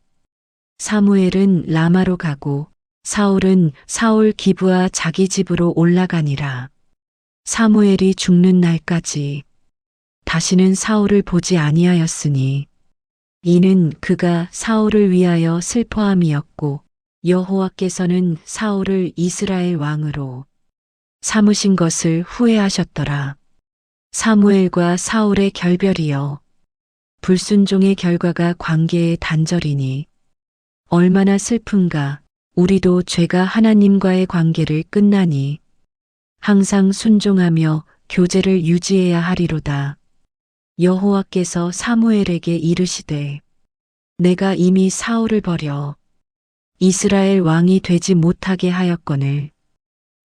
[SPEAKER 1] 사무엘은 라마로 가고 사울은 사울 기브아 자기 집으로 올라가니라. 사무엘이 죽는 날까지 다시는 사울을 보지 아니하였으니 이는 그가 사울을 위하여 슬퍼함이었고 여호와께서는 사울을 이스라엘 왕으로 삼으신 것을 후회하셨더라. 사무엘과 사울의 결별이여. 불순종의 결과가 관계의 단절이니 얼마나 슬픈가. 우리도 죄가 하나님과의 관계를 끝나니 항상 순종하며 교제를 유지해야 하리로다. 여호와께서 사무엘에게 이르시되 내가 이미 사울을 버려 이스라엘 왕이 되지 못하게 하였거늘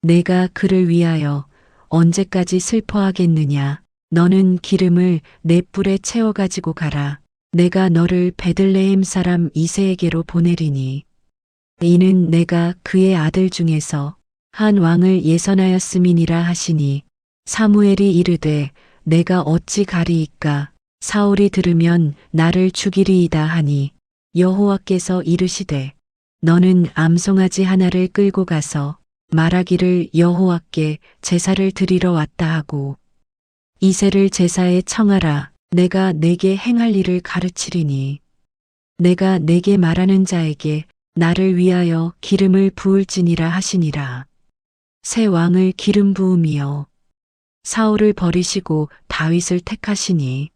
[SPEAKER 1] 내가 그를 위하여 언제까지 슬퍼하겠느냐. 너는 기름을 내 뿔에 채워 가지고 가라. 내가 너를 베들레헴 사람 이새에게로 보내리니 이는 내가 그의 아들 중에서 한 왕을 예선하였음이니라 하시니 사무엘이 이르되 내가 어찌 가리이까 사울이 들으면 나를 죽이리이다 하니 여호와께서 이르시되 너는 암송아지 하나를 끌고 가서 말하기를 여호와께 제사를 드리러 왔다 하고 이새를 제사에 청하라. 내가 내게 행할 일을 가르치리니 내가 내게 말하는 자에게 나를 위하여 기름을 부을지니라 하시니라. 새 왕을 기름 부음이요 사울을 버리시고 다윗을 택하시니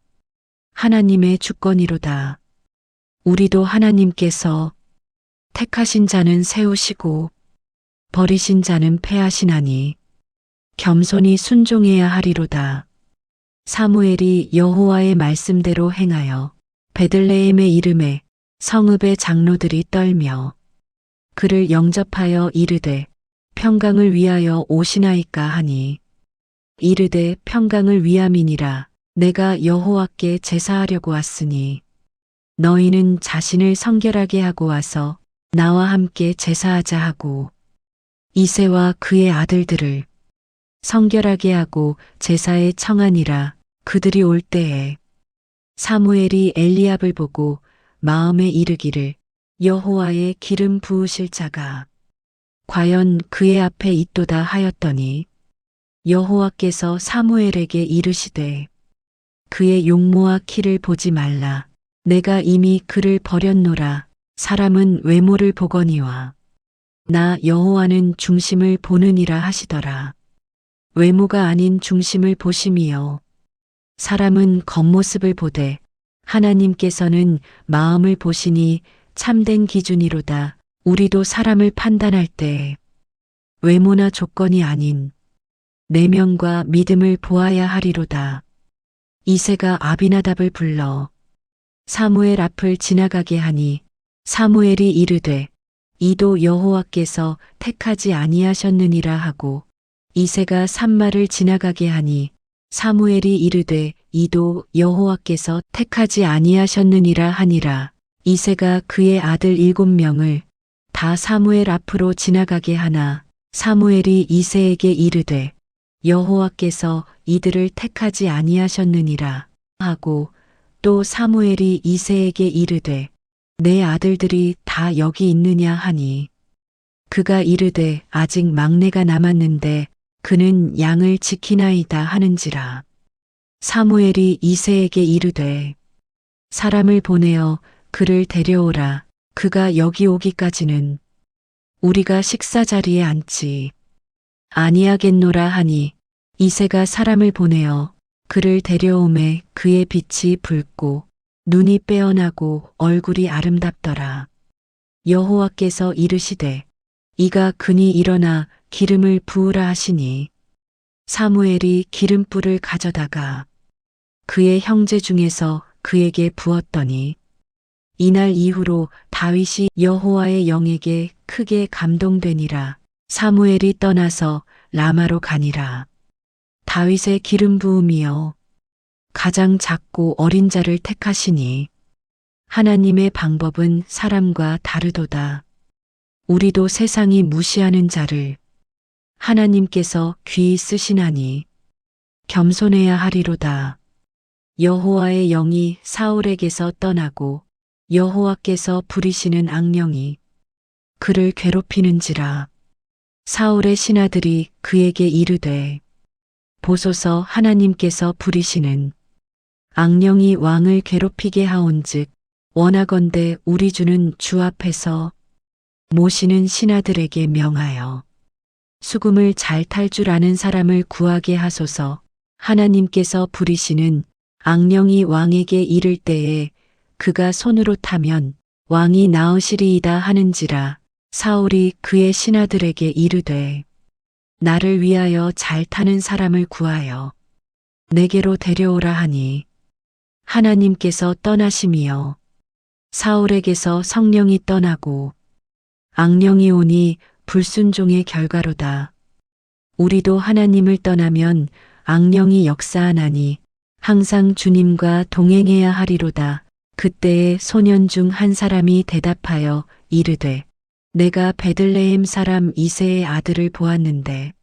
[SPEAKER 1] 하나님의 주권이로다. 우리도 하나님께서 택하신 자는 세우시고 버리신 자는 패하시나니 겸손히 순종해야 하리로다. 사무엘이 여호와의 말씀대로 행하여 베들레헴의 이름에 성읍의 장로들이 떨며 그를 영접하여 이르되 평강을 위하여 오시나이까 하니 이르되 평강을 위함이니라. 내가 여호와께 제사하려고 왔으니 너희는 자신을 성결하게 하고 와서 나와 함께 제사하자 하고 이새와 그의 아들들을 성결하게 하고 제사에 청하니라. 그들이 올 때에 사무엘이 엘리압을 보고 마음에 이르기를 여호와의 기름 부으실 자가 과연 그의 앞에 있도다 하였더니 여호와께서 사무엘에게 이르시되 그의 용모와 키를 보지 말라. 내가 이미 그를 버렸노라. 사람은 외모를 보거니와 나 여호와는 중심을 보느니라 하시더라. 외모가 아닌 중심을 보심이요 사람은 겉모습을 보되 하나님께서는 마음을 보시니 참된 기준이로다. 우리도 사람을 판단할 때 외모나 조건이 아닌 내면과 믿음을 보아야 하리로다. 이새가 아비나답을 불러 사무엘 앞을 지나가게 하니 사무엘이 이르되 이도 여호와께서 택하지 아니하셨느니라 하고 이새가 산마를 지나가게 하니 사무엘이 이르되 이도 여호와께서 택하지 아니하셨느니라 하니라. 이새가 그의 아들 7명을 다 사무엘 앞으로 지나가게 하나 사무엘이 이새에게 이르되 여호와께서 이들을 택하지 아니하셨느니라 하고 또 사무엘이 이새에게 이르되 내 아들들이 다 여기 있느냐 하니 그가 이르되 아직 막내가 남았는데 그는 양을 지키나이다 하는지라. 사무엘이 이새에게 이르되 사람을 보내어 그를 데려오라. 그가 여기 오기까지는 우리가 식사 자리에 앉지 아니하겠노라 하니 이새가 사람을 보내어 그를 데려오매 그의 빛이 붉고 눈이 빼어나고 얼굴이 아름답더라. 여호와께서 이르시되 이가 그니 일어나 기름을 부으라 하시니 사무엘이 기름불을 가져다가 그의 형제 중에서 그에게 부었더니 이날 이후로 다윗이 여호와의 영에게 크게 감동되니라. 사무엘이 떠나서 라마로 가니라. 다윗의 기름 부음이여 가장 작고 어린 자를 택하시니 하나님의 방법은 사람과 다르도다. 우리도 세상이 무시하는 자를 하나님께서 귀히 쓰시나니 겸손해야 하리로다. 여호와의 영이 사울에게서 떠나고 여호와께서 부리시는 악령이 그를 괴롭히는지라. 사울의 신하들이 그에게 이르되 보소서 하나님께서 부리시는 악령이 왕을 괴롭히게 하온즉 원하건대 우리 주는 주 앞에서 모시는 신하들에게 명하여 수금을 잘 탈 줄 아는 사람을 구하게 하소서. 하나님께서 부리시는 악령이 왕에게 이를 때에 그가 손으로 타면 왕이 나으시리이다 하는지라. 사울이 그의 신하들에게 이르되 나를 위하여 잘 타는 사람을 구하여 내게로 데려오라 하니 하나님께서 떠나심이여 사울에게서 성령이 떠나고 악령이 오니 불순종의 결과로다. 우리도 하나님을 떠나면 악령이 역사하나니 항상 주님과 동행해야 하리로다. 그때에 소년 중 한 사람이 대답하여 이르되 내가 베들레헴 사람 이새의 아들을 보았는데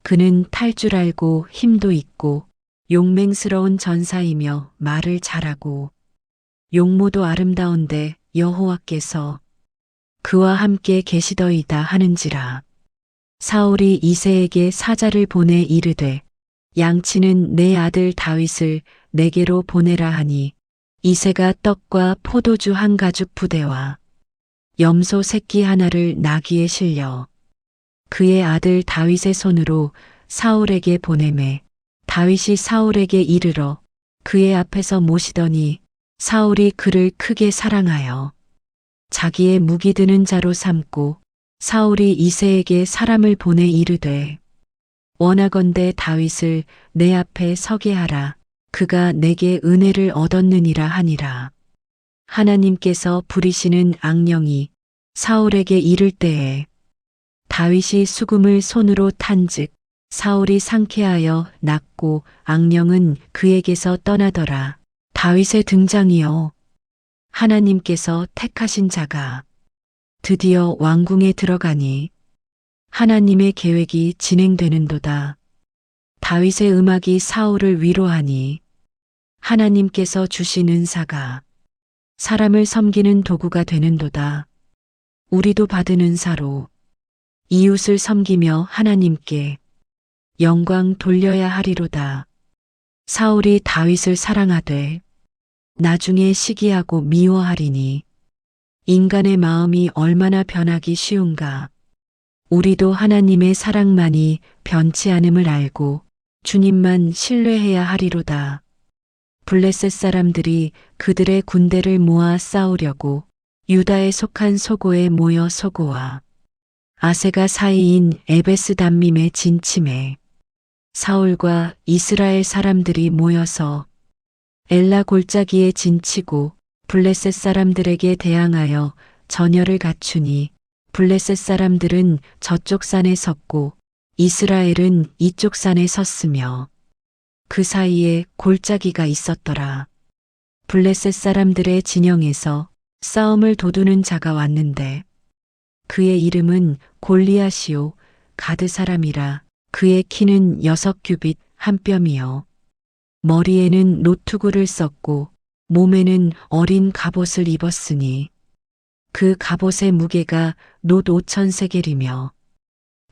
[SPEAKER 1] 그는 탈 줄 알고 힘도 있고 용맹스러운 전사이며 말을 잘하고 용모도 아름다운데 여호와께서 그와 함께 계시더이다 하는지라. 사울이 이새에게 사자를 보내 이르되 양치는 내 아들 다윗을 내게로 보내라 하니 이새가 떡과 포도주 한 가죽 부대와 염소 새끼 하나를 나귀에 실려 그의 아들 다윗의 손으로 사울에게 보내매 다윗이 사울에게 이르러 그의 앞에서 모시더니 사울이 그를 크게 사랑하여 자기의 무기 드는 자로 삼고 사울이 이새에게 사람을 보내 이르되 원하건대 다윗을 내 앞에 서게 하라. 그가 내게 은혜를 얻었느니라 하니라. 하나님께서 부리시는 악령이 사울에게 이를 때에 다윗이 수금을 손으로 탄즉 사울이 상쾌하여 낫고 악령은 그에게서 떠나더라. 다윗의 등장이여. 하나님께서 택하신 자가 드디어 왕궁에 들어가니 하나님의 계획이 진행되는도다. 다윗의 음악이 사울을 위로하니 하나님께서 주신 은사가 사람을 섬기는 도구가 되는도다. 우리도 받은 은사로 이웃을 섬기며 하나님께 영광 돌려야 하리로다. 사울이 다윗을 사랑하되 나중에 시기하고 미워하리니 인간의 마음이 얼마나 변하기 쉬운가. 우리도 하나님의 사랑만이 변치 않음을 알고 주님만 신뢰해야 하리로다. 블레셋 사람들이 그들의 군대를 모아 싸우려고 유다에 속한 소고에 모여 소고와 아세가 사이인 에베스 담밈에 진침해 사울과 이스라엘 사람들이 모여서 엘라 골짜기에 진치고 블레셋 사람들에게 대항하여 전열을 갖추니 블레셋 사람들은 저쪽 산에 섰고 이스라엘은 이쪽 산에 섰으며 그 사이에 골짜기가 있었더라. 블레셋 사람들의 진영에서 싸움을 도두는 자가 왔는데 그의 이름은 골리앗이요 가드 사람이라. 그의 키는 6규빗 한 뼘이요 머리에는 노투구를 썼고 몸에는 어린 갑옷을 입었으니 그 갑옷의 무게가 놋 5,000세겔이며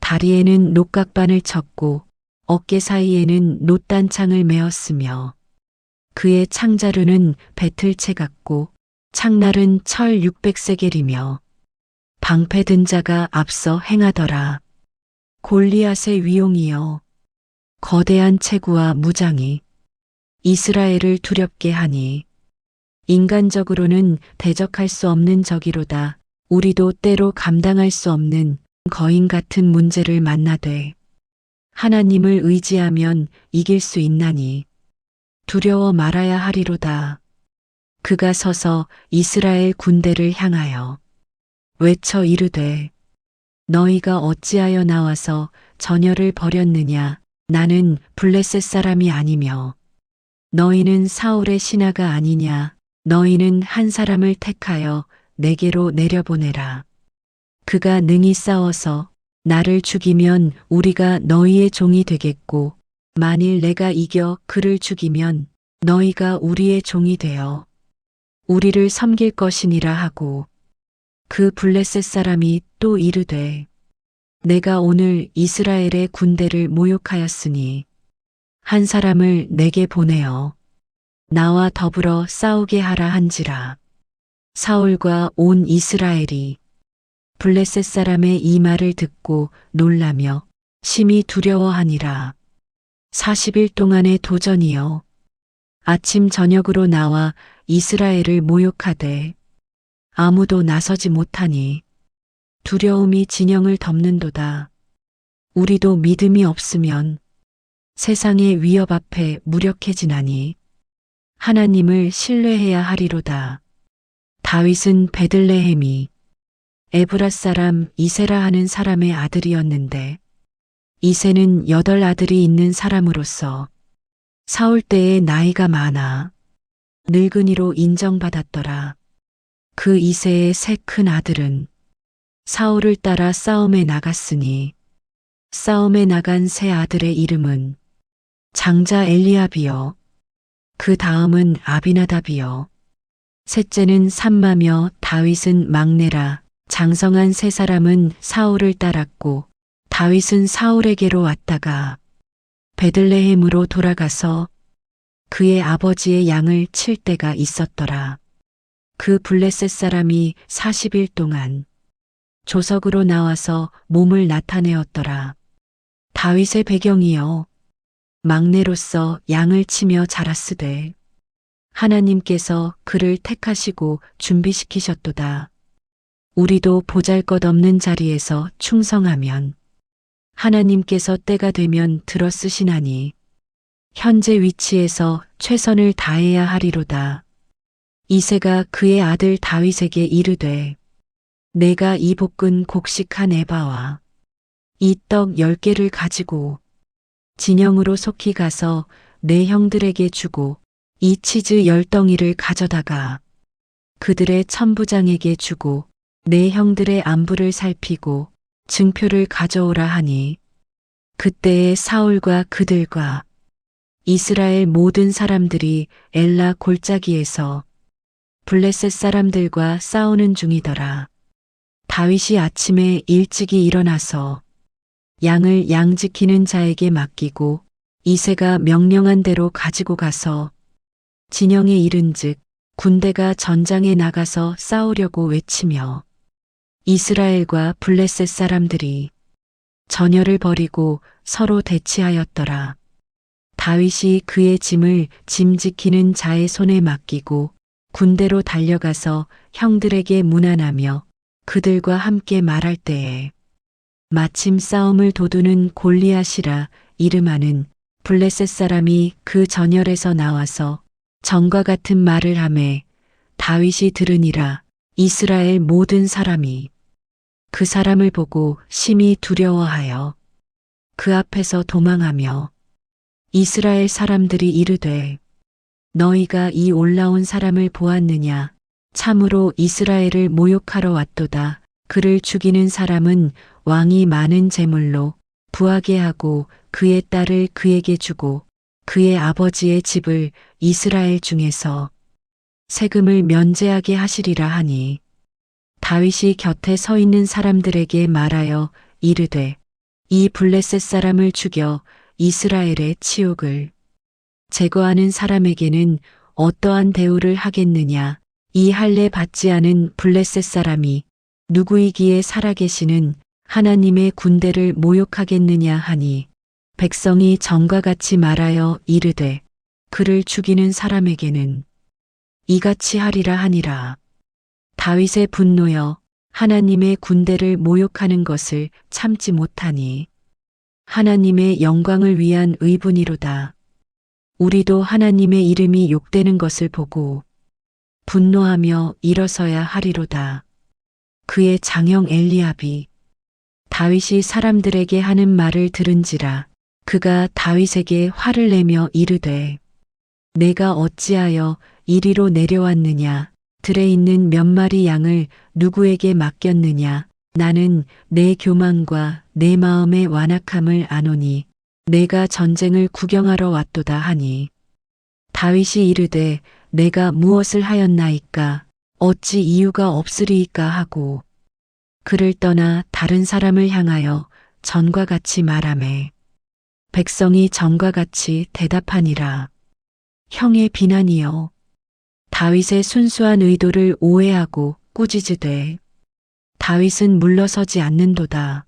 [SPEAKER 1] 다리에는 놋각반을 쳤고 어깨 사이에는 놋단창을 메었으며 그의 창자루는 배틀채 같고 창날은 철 600세겔이며 방패 든 자가 앞서 행하더라. 골리앗의 위용이여 거대한 체구와 무장이 이스라엘을 두렵게 하니 인간적으로는 대적할 수 없는 적이로다. 우리도 때로 감당할 수 없는 거인 같은 문제를 만나되 하나님을 의지하면 이길 수 있나니 두려워 말아야 하리로다. 그가 서서 이스라엘 군대를 향하여 외쳐 이르되 너희가 어찌하여 나와서 전열을 벌였느냐. 나는 블레셋 사람이 아니며 너희는 사울의 신하가 아니냐. 너희는 한 사람을 택하여 내게로 내려보내라. 그가 능히 싸워서 나를 죽이면 우리가 너희의 종이 되겠고 만일 내가 이겨 그를 죽이면 너희가 우리의 종이 되어 우리를 섬길 것이니라 하고 그 블레셋 사람이 또 이르되 내가 오늘 이스라엘의 군대를 모욕하였으니 한 사람을 내게 보내어 나와 더불어 싸우게 하라 한지라. 사울과 온 이스라엘이 블레셋 사람의 이 말을 듣고 놀라며 심히 두려워하니라. 40일 동안의 도전이여 아침 저녁으로 나와 이스라엘을 모욕하되 아무도 나서지 못하니 두려움이 진영을 덮는도다. 우리도 믿음이 없으면 세상의 위협 앞에 무력해지나니 하나님을 신뢰해야 하리로다. 다윗은 베들레헴이 에브라 사람 이세라 하는 사람의 아들이었는데 이세는 8 아들이 있는 사람으로서 사울 때에 나이가 많아 늙은이로 인정받았더라. 그 이새의 세 큰 아들은 사울을 따라 싸움에 나갔으니 싸움에 나간 세 아들의 이름은 장자 엘리압이요. 그 다음은 아비나답이요. 셋째는 삼마며 다윗은 막내라. 장성한 세 사람은 사울을 따랐고 다윗은 사울에게로 왔다가 베들레헴으로 돌아가서 그의 아버지의 양을 칠 때가 있었더라. 그 블레셋 사람이 40일 동안 조석으로 나와서 몸을 나타내었더라. 다윗의 배경이여 막내로서 양을 치며 자랐으되 하나님께서 그를 택하시고 준비시키셨도다. 우리도 보잘것없는 자리에서 충성하면 하나님께서 때가 되면 들어쓰시나니 현재 위치에서 최선을 다해야 하리로다. 이새가 그의 아들 다윗에게 이르되 내가 이 볶은 곡식한 에바와 이 떡 10개를 가지고 진영으로 속히 가서 내 형들에게 주고 이 치즈 10덩이를 가져다가 그들의 천부장에게 주고 내 형들의 안부를 살피고 증표를 가져오라 하니 그때에 사울과 그들과 이스라엘 모든 사람들이 엘라 골짜기에서 블레셋 사람들과 싸우는 중이더라. 다윗이 아침에 일찍이 일어나서 양을 양 지키는 자에게 맡기고 이새가 명령한 대로 가지고 가서 진영에 이른즉 군대가 전장에 나가서 싸우려고 외치며 이스라엘과 블레셋 사람들이 전열을 벌이고 서로 대치하였더라. 다윗이 그의 짐을 짐 지키는 자의 손에 맡기고 군대로 달려가서 형들에게 문안하며 그들과 함께 말할 때에 마침 싸움을 도두는 골리앗이라 이름하는 블레셋 사람이 그 전열에서 나와서 전과 같은 말을 하매 다윗이 들으니라. 이스라엘 모든 사람이 그 사람을 보고 심히 두려워하여 그 앞에서 도망하며 이스라엘 사람들이 이르되 너희가 이 올라온 사람을 보았느냐? 참으로 이스라엘을 모욕하러 왔도다. 그를 죽이는 사람은 왕이 많은 재물로 부하게 하고 그의 딸을 그에게 주고 그의 아버지의 집을 이스라엘 중에서 세금을 면제하게 하시리라 하니 다윗이 곁에 서 있는 사람들에게 말하여 이르되 이 블레셋 사람을 죽여 이스라엘의 치욕을 제거하는 사람에게는 어떠한 대우를 하겠느냐. 이 할례 받지 않은 블레셋 사람이 누구이기에 살아계시는 하나님의 군대를 모욕하겠느냐 하니 백성이 전과 같이 말하여 이르되 그를 죽이는 사람에게는 이같이 하리라 하니라. 다윗의 분노여 하나님의 군대를 모욕하는 것을 참지 못하니 하나님의 영광을 위한 의분이로다. 우리도 하나님의 이름이 욕되는 것을 보고 분노하며 일어서야 하리로다. 그의 장형 엘리압이 다윗이 사람들에게 하는 말을 들은지라. 그가 다윗에게 화를 내며 이르되 내가 어찌하여 이리로 내려왔느냐. 들에 있는 몇 마리 양을 누구에게 맡겼느냐. 나는 내 교만과 내 마음의 완악함을 아노니 내가 전쟁을 구경하러 왔도다 하니 다윗이 이르되 내가 무엇을 하였나이까. 어찌 이유가 없으리이까 하고 그를 떠나 다른 사람을 향하여 전과 같이 말하매 백성이 전과 같이 대답하니라. 형의 비난이여 다윗의 순수한 의도를 오해하고 꾸짖으되 다윗은 물러서지 않는도다.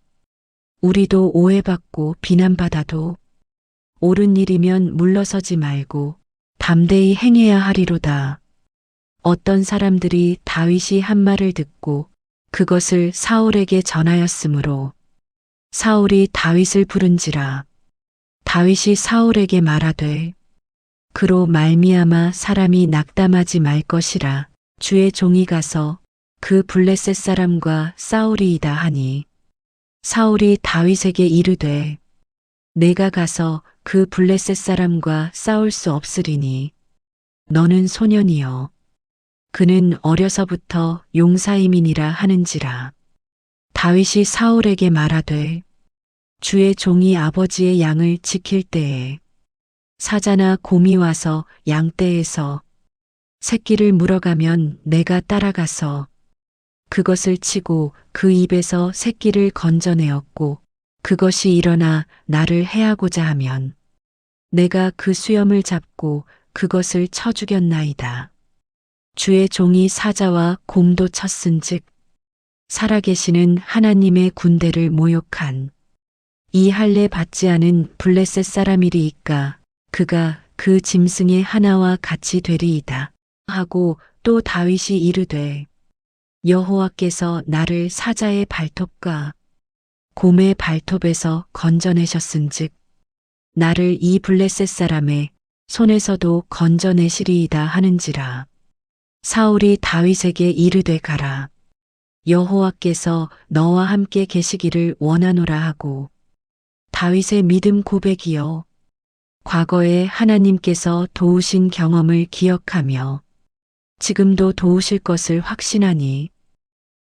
[SPEAKER 1] 우리도 오해받고 비난받아도 옳은 일이면 물러서지 말고 담대히 행해야 하리로다. 어떤 사람들이 다윗이 한 말을 듣고 그것을 사울에게 전하였으므로 사울이 다윗을 부른지라. 다윗이 사울에게 말하되 그로 말미암아 사람이 낙담하지 말 것이라. 주의 종이 가서 그 블레셋 사람과 싸우리이다 하니 사울이 다윗에게 이르되 내가 가서 그 블레셋 사람과 싸울 수 없으리니 너는 소년이여 그는 어려서부터 용사임이니라 하는지라. 다윗이 사울에게 말하되 주의 종이 아버지의 양을 지킬 때에 사자나 곰이 와서 양떼에서 새끼를 물어가면 내가 따라가서 그것을 치고 그 입에서 새끼를 건져내었고 그것이 일어나 나를 해하고자 하면 내가 그 수염을 잡고 그것을 쳐 죽였나이다. 주의 종이 사자와 곰도 쳤은즉 살아계시는 하나님의 군대를 모욕한 이 할례 받지 않은 블레셋 사람이리이까 그가 그 짐승의 하나와 같이 되리이다 하고 또 다윗이 이르되 여호와께서 나를 사자의 발톱과 곰의 발톱에서 건져내셨은즉 나를 이 블레셋 사람의 손에서도 건져내시리이다 하는지라. 사울이 다윗에게 이르되 가라. 여호와께서 너와 함께 계시기를 원하노라 하고 다윗의 믿음 고백이여 과거에 하나님께서 도우신 경험을 기억하며 지금도 도우실 것을 확신하니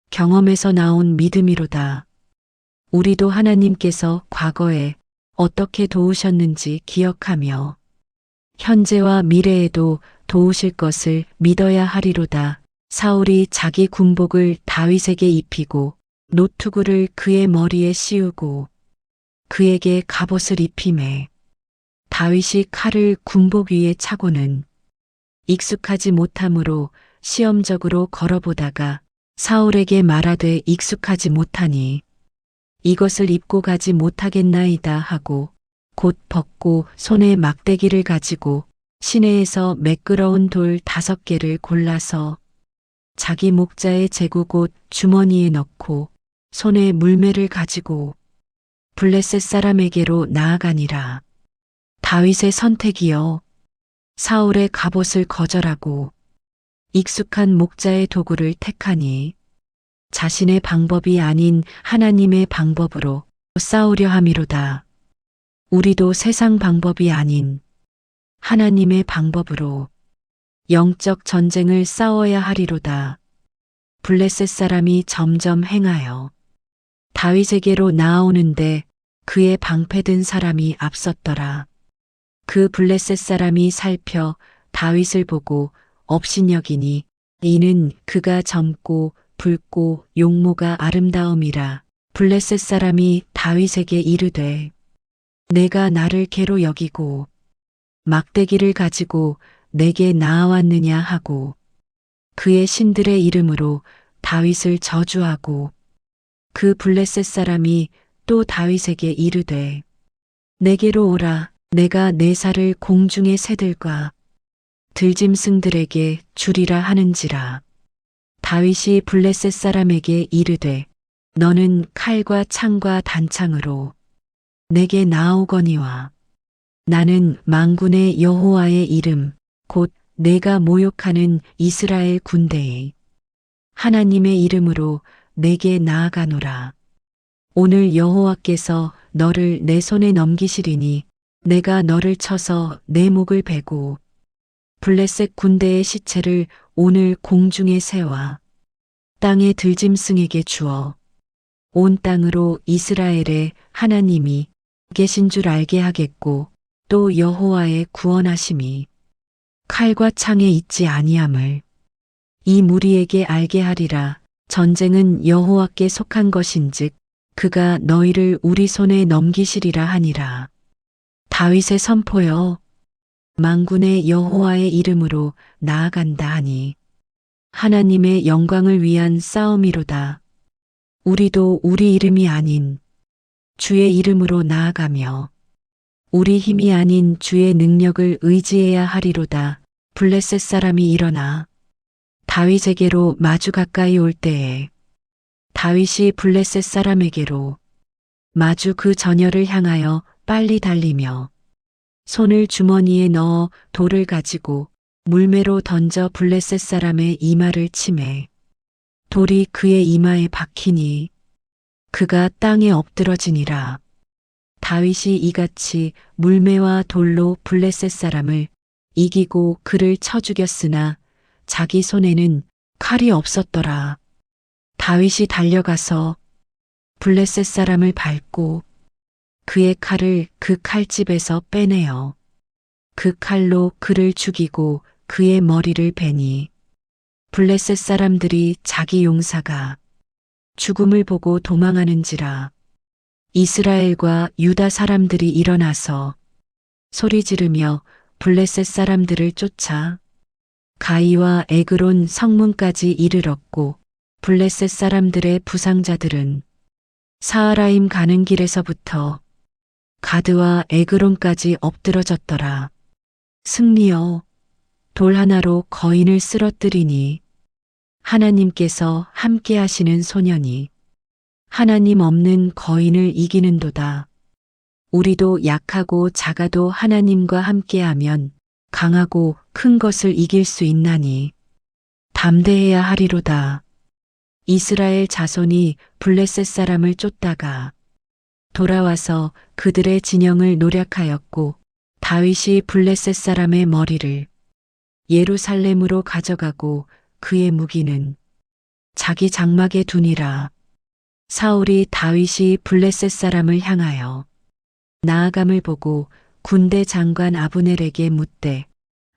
[SPEAKER 1] 경험에서 나온 믿음이로다. 우리도 하나님께서 과거에 어떻게 도우셨는지 기억하며 현재와 미래에도 도우실 것을 믿어야 하리로다. 사울이 자기 군복을 다윗에게 입히고 노투구를 그의 머리에 씌우고 그에게 갑옷을 입히매 다윗이 칼을 군복 위에 차고는 익숙하지 못함으로 시험적으로 걸어보다가 사울에게 말하되 익숙하지 못하니 이것을 입고 가지 못하겠나이다 하고 곧 벗고 손에 막대기를 가지고 시내에서 매끄러운 돌 5개를 골라서 자기 목자의 제구곳 주머니에 넣고 손에 물매를 가지고 블레셋 사람에게로 나아가니라. 다윗의 선택이여 사울의 갑옷을 거절하고 익숙한 목자의 도구를 택하니 자신의 방법이 아닌 하나님의 방법으로 싸우려 함이로다. 우리도 세상 방법이 아닌 하나님의 방법으로 영적 전쟁을 싸워야 하리로다. 블레셋 사람이 점점 행하여 다윗에게로 나아오는데 그의 방패든 사람이 앞섰더라. 그 블레셋 사람이 살펴 다윗을 보고 업신여기니 이는 그가 젊고 붉고 용모가 아름다움이라. 블레셋 사람이 다윗에게 이르되 내가 나를 개로 여기고 막대기를 가지고 내게 나아왔느냐 하고 그의 신들의 이름으로 다윗을 저주하고 그 블레셋 사람이 또 다윗에게 이르되 내게로 오라. 내가 내 살을 공중의 새들과 들짐승들에게 주리라 하는지라. 다윗이 블레셋 사람에게 이르되 너는 칼과 창과 단창으로 내게 나아오거니와 나는 만군의 여호와의 이름 곧 내가 모욕하는 이스라엘 군대의 하나님의 이름으로 내게 나아가노라. 오늘 여호와께서 너를 내 손에 넘기시리니 내가 너를 쳐서 내 목을 베고 블레셋 군대의 시체를 오늘 공중의 새와 땅의 들짐승에게 주어 온 땅으로 이스라엘의 하나님이 계신 줄 알게 하겠고 또 여호와의 구원하심이 칼과 창에 있지 아니함을 이 무리에게 알게 하리라. 전쟁은 여호와께 속한 것인즉 그가 너희를 우리 손에 넘기시리라 하니라. 다윗의 선포여 만군의 여호와의 이름으로 나아간다 하니 하나님의 영광을 위한 싸움이로다. 우리도 우리 이름이 아닌 주의 이름으로 나아가며 우리 힘이 아닌 주의 능력을 의지해야 하리로다. 블레셋 사람이 일어나 다윗에게로 마주 가까이 올 때에 다윗이 블레셋 사람에게로 마주 그 전열을 향하여 빨리 달리며 손을 주머니에 넣어 돌을 가지고 물매로 던져 블레셋 사람의 이마를 치매 돌이 그의 이마에 박히니 그가 땅에 엎드러지니라. 다윗이 이같이 물매와 돌로 블레셋 사람을 이기고 그를 쳐 죽였으나 자기 손에는 칼이 없었더라. 다윗이 달려가서 블레셋 사람을 밟고 그의 칼을 그 칼집에서 빼내어 그 칼로 그를 죽이고 그의 머리를 베니 블레셋 사람들이 자기 용사가 죽음을 보고 도망하는지라. 이스라엘과 유다 사람들이 일어나서 소리 지르며 블레셋 사람들을 쫓아 가이와 에그론 성문까지 이르렀고 블레셋 사람들의 부상자들은 사하라임 가는 길에서부터 가드와 에그론까지 엎드러졌더라. 승리여, 돌 하나로 거인을 쓰러뜨리니 하나님께서 함께 하시는 소년이 하나님 없는 거인을 이기는도다. 우리도 약하고 작아도 하나님과 함께하면 강하고 큰 것을 이길 수 있나니 담대해야 하리로다. 이스라엘 자손이 블레셋 사람을 쫓다가 돌아와서 그들의 진영을 노략하였고 다윗이 블레셋 사람의 머리를 예루살렘으로 가져가고 그의 무기는 자기 장막에 두니라. 사울이 다윗이 블레셋 사람을 향하여 나아감을 보고 군대 장관 아브넬에게 묻되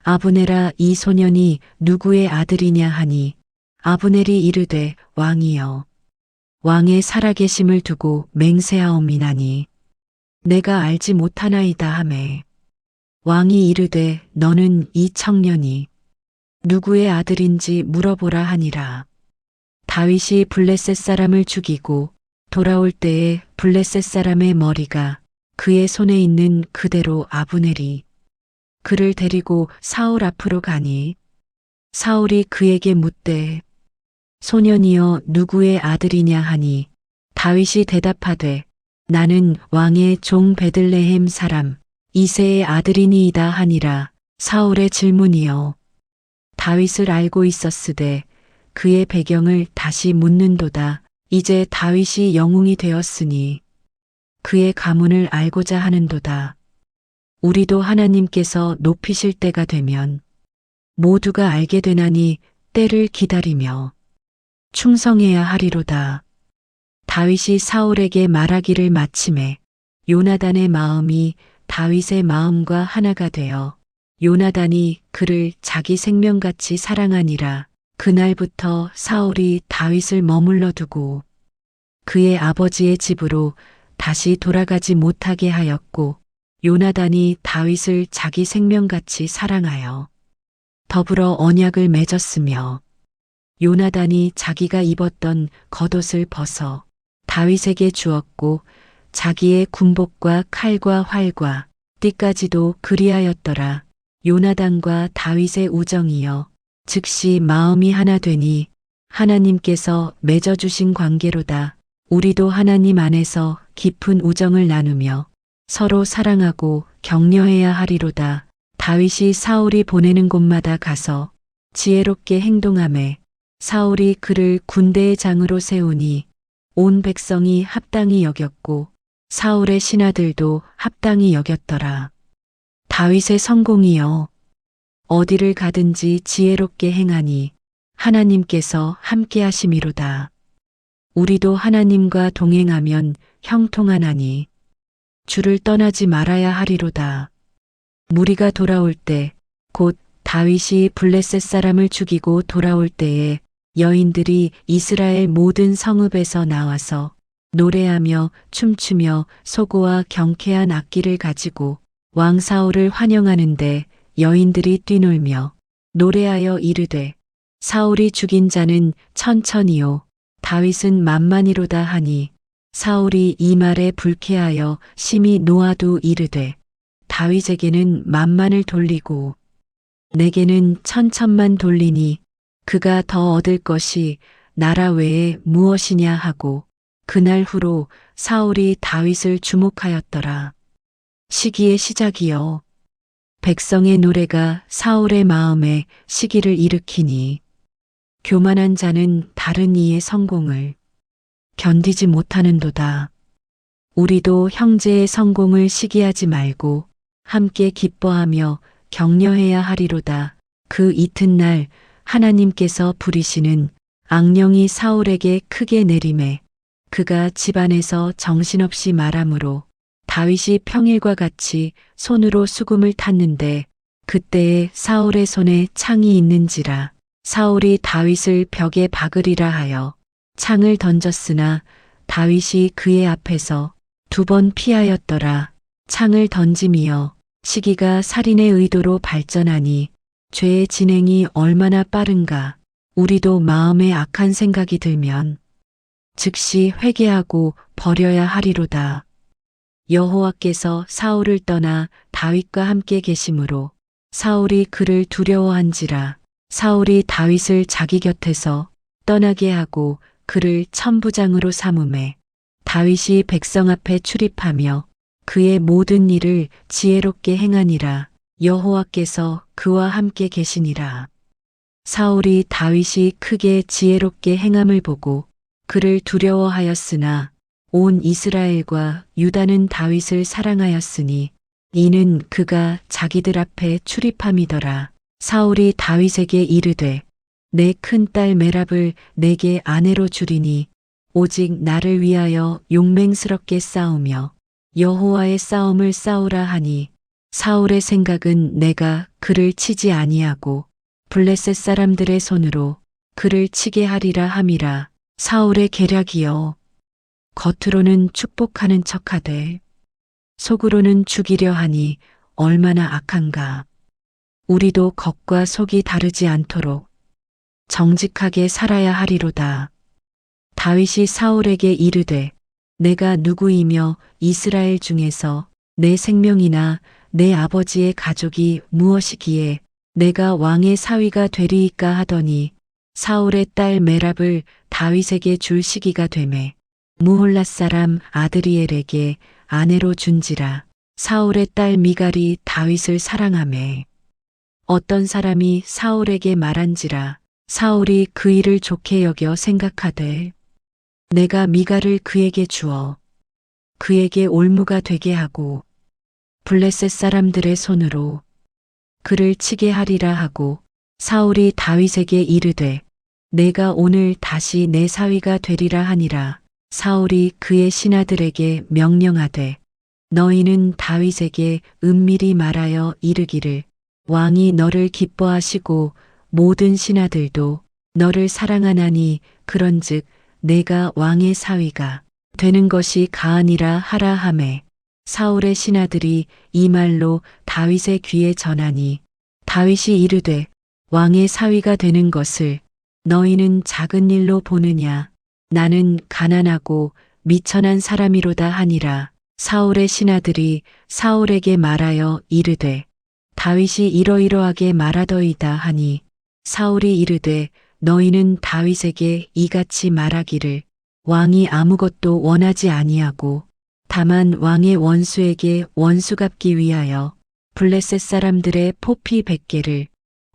[SPEAKER 1] 아브넬아, 이 소년이 누구의 아들이냐 하니 아브넬이 이르되 왕이여, 왕의 살아계심을 두고 맹세하옵니나니 내가 알지 못하나이다 하매 왕이 이르되 너는 이 청년이 누구의 아들인지 물어보라 하니라. 다윗이 블레셋 사람을 죽이고 돌아올 때에 블레셋 사람의 머리가 그의 손에 있는 그대로 아브넬이 그를 데리고 사울 앞으로 가니 사울이 그에게 묻되 소년이여 누구의 아들이냐 하니 다윗이 대답하되 나는 왕의 종 베들레헴 사람 이새의 아들이니이다 하니라. 사울의 질문이여 다윗을 알고 있었으되 그의 배경을 다시 묻는도다. 이제 다윗이 영웅이 되었으니 그의 가문을 알고자 하는도다. 우리도 하나님께서 높이실 때가 되면 모두가 알게 되나니 때를 기다리며 충성해야 하리로다. 다윗이 사울에게 말하기를 마침에 요나단의 마음이 다윗의 마음과 하나가 되어 요나단이 그를 자기 생명같이 사랑하니라. 그날부터 사울이 다윗을 머물러 두고 그의 아버지의 집으로 다시 돌아가지 못하게 하였고 요나단이 다윗을 자기 생명같이 사랑하여 더불어 언약을 맺었으며 요나단이 자기가 입었던 겉옷을 벗어 다윗에게 주었고 자기의 군복과 칼과 활과 띠까지도 그리하였더라. 요나단과 다윗의 우정이여 즉시 마음이 하나 되니 하나님께서 맺어주신 관계로다. 우리도 하나님 안에서 깊은 우정을 나누며 서로 사랑하고 격려해야 하리로다. 다윗이 사울이 보내는 곳마다 가서 지혜롭게 행동하매 사울이 그를 군대의 장으로 세우니 온 백성이 합당히 여겼고 사울의 신하들도 합당히 여겼더라. 다윗의 성공이여 어디를 가든지 지혜롭게 행하니 하나님께서 함께 하심이로다. 우리도 하나님과 동행하면 형통하나니 주를 떠나지 말아야 하리로다. 무리가 돌아올 때 곧 다윗이 블레셋 사람을 죽이고 돌아올 때에 여인들이 이스라엘 모든 성읍에서 나와서 노래하며 춤추며 소고와 경쾌한 악기를 가지고 왕 사울을 환영하는데 여인들이 뛰놀며 노래하여 이르되 사울이 죽인 자는 천천히요 다윗은 만만이로다 하니 사울이 이 말에 불쾌하여 심히 노하도 이르되 다윗에게는 만만을 돌리고 내게는 천천만 돌리니 그가 더 얻을 것이 나라 외에 무엇이냐 하고 그날 후로 사울이 다윗을 주목하였더라. 시기의 시작이여 백성의 노래가 사울의 마음에 시기를 일으키니 교만한 자는 다른 이의 성공을 견디지 못하는도다. 우리도 형제의 성공을 시기하지 말고 함께 기뻐하며 격려해야 하리로다. 그 이튿날 하나님께서 부리시는 악령이 사울에게 크게 내림에 그가 집안에서 정신없이 말하므로 다윗이 평일과 같이 손으로 수금을 탔는데 그때에 사울의 손에 창이 있는지라 사울이 다윗을 벽에 박으리라 하여 창을 던졌으나 다윗이 그의 앞에서 2번 피하였더라. 창을 던짐이여 시기가 살인의 의도로 발전하니 죄의 진행이 얼마나 빠른가. 우리도 마음에 악한 생각이 들면 즉시 회개하고 버려야 하리로다. 여호와께서 사울을 떠나 다윗과 함께 계심으로 사울이 그를 두려워한지라. 사울이 다윗을 자기 곁에서 떠나게 하고 그를 천부장으로 삼음에 다윗이 백성 앞에 출입하며 그의 모든 일을 지혜롭게 행하니라. 여호와께서 그와 함께 계시니라. 사울이 다윗이 크게 지혜롭게 행함을 보고 그를 두려워하였으나 온 이스라엘과 유다는 다윗을 사랑하였으니 이는 그가 자기들 앞에 출입함이더라. 사울이 다윗에게 이르되 내 큰딸 메랍을 내게 아내로 주리니 오직 나를 위하여 용맹스럽게 싸우며 여호와의 싸움을 싸우라 하니 사울의 생각은 내가 그를 치지 아니하고 블레셋 사람들의 손으로 그를 치게 하리라 함이라. 사울의 계략이여 겉으로는 축복하는 척하되 속으로는 죽이려 하니 얼마나 악한가. 우리도 겉과 속이 다르지 않도록 정직하게 살아야 하리로다. 다윗이 사울에게 이르되 내가 누구이며 이스라엘 중에서 내 생명이나 내 아버지의 가족이 무엇이기에 내가 왕의 사위가 되리이까 하더니 사울의 딸 메랍을 다윗에게 줄 시기가 되매 무홀랏 사람 아드리엘에게 아내로 준지라. 사울의 딸 미갈이 다윗을 사랑하매 어떤 사람이 사울에게 말한지라. 사울이 그 일을 좋게 여겨 생각하되 내가 미갈을 그에게 주어 그에게 올무가 되게 하고 블레셋 사람들의 손으로 그를 치게 하리라 하고 사울이 다윗에게 이르되 내가 오늘 다시 내 사위가 되리라 하니라. 사울이 그의 신하들에게 명령하되 너희는 다윗에게 은밀히 말하여 이르기를 왕이 너를 기뻐하시고 모든 신하들도 너를 사랑하나니 그런즉 내가 왕의 사위가 되는 것이 가하니라 하라 하매 사울의 신하들이 이 말로 다윗의 귀에 전하니 다윗이 이르되 왕의 사위가 되는 것을 너희는 작은 일로 보느냐. 나는 가난하고 미천한 사람이로다 하니라. 사울의 신하들이 사울에게 말하여 이르되 다윗이 이러이러하게 말하더이다 하니 사울이 이르되 너희는 다윗에게 이같이 말하기를 왕이 아무것도 원하지 아니하고 다만 왕의 원수에게 원수 갚기 위하여 블레셋 사람들의 포피 100개를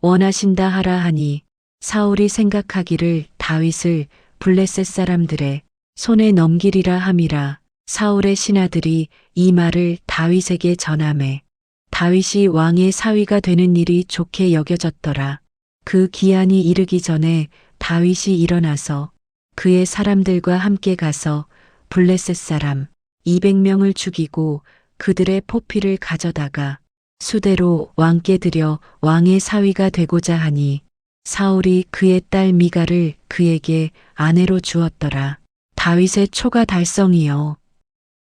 [SPEAKER 1] 원하신다 하라 하니 사울이 생각하기를 다윗을 블레셋 사람들의 손에 넘기리라 함이라. 사울의 신하들이 이 말을 다윗에게 전하매 다윗이 왕의 사위가 되는 일이 좋게 여겨졌더라. 그 기한이 이르기 전에 다윗이 일어나서 그의 사람들과 함께 가서 블레셋 사람 200명을 죽이고 그들의 포피를 가져다가 수대로 왕께 드려 왕의 사위가 되고자 하니 사울이 그의 딸 미갈을 그에게 아내로 주었더라. 다윗의 초가 달성이여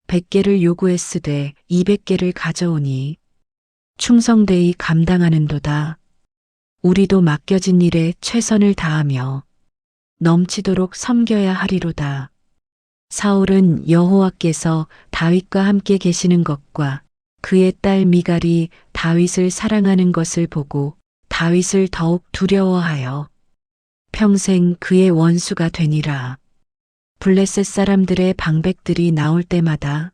[SPEAKER 1] 100개를 요구했으되 200개를 가져오니 충성되이 감당하는도다. 우리도 맡겨진 일에 최선을 다하며 넘치도록 섬겨야 하리로다. 사울은 여호와께서 다윗과 함께 계시는 것과 그의 딸 미갈이 다윗을 사랑하는 것을 보고 다윗을 더욱 두려워하여 평생 그의 원수가 되니라. 블레셋 사람들의 방백들이 나올 때마다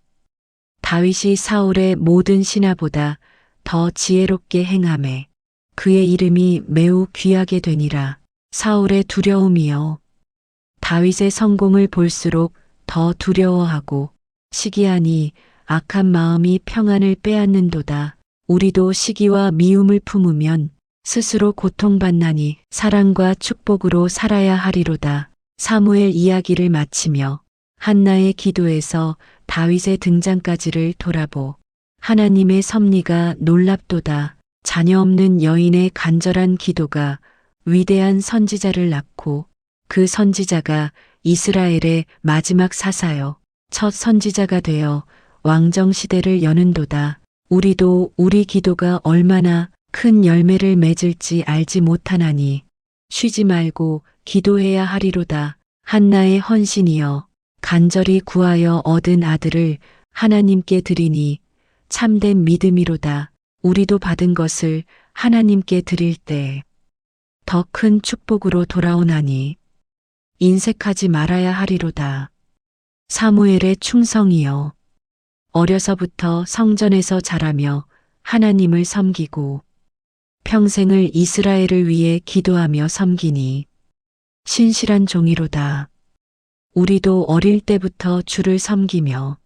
[SPEAKER 1] 다윗이 사울의 모든 신하보다 더 지혜롭게 행하매 그의 이름이 매우 귀하게 되니라. 사울의 두려움이여 다윗의 성공을 볼수록 더 두려워하고 시기하니 악한 마음이 평안을 빼앗는도다. 우리도 시기와 미움을 품으면 스스로 고통받나니 사랑과 축복으로 살아야 하리로다. 사무엘 이야기를 마치며 한나의 기도에서 다윗의 등장까지를 돌아보. 하나님의 섭리가 놀랍도다. 자녀 없는 여인의 간절한 기도가 위대한 선지자를 낳고 그 선지자가 이스라엘의 마지막 사사여 첫 선지자가 되어 왕정시대를 여는도다. 우리도 우리 기도가 얼마나 큰 열매를 맺을지 알지 못하나니 쉬지 말고 기도해야 하리로다. 한나의 헌신이여 간절히 구하여 얻은 아들을 하나님께 드리니 참된 믿음이로다. 우리도 받은 것을 하나님께 드릴 때 더 큰 축복으로 돌아오나니 인색하지 말아야 하리로다. 사무엘의 충성이여 어려서부터 성전에서 자라며 하나님을 섬기고 평생을 이스라엘을 위해 기도하며 섬기니 신실한 종이로다. 우리도 어릴 때부터 주를 섬기며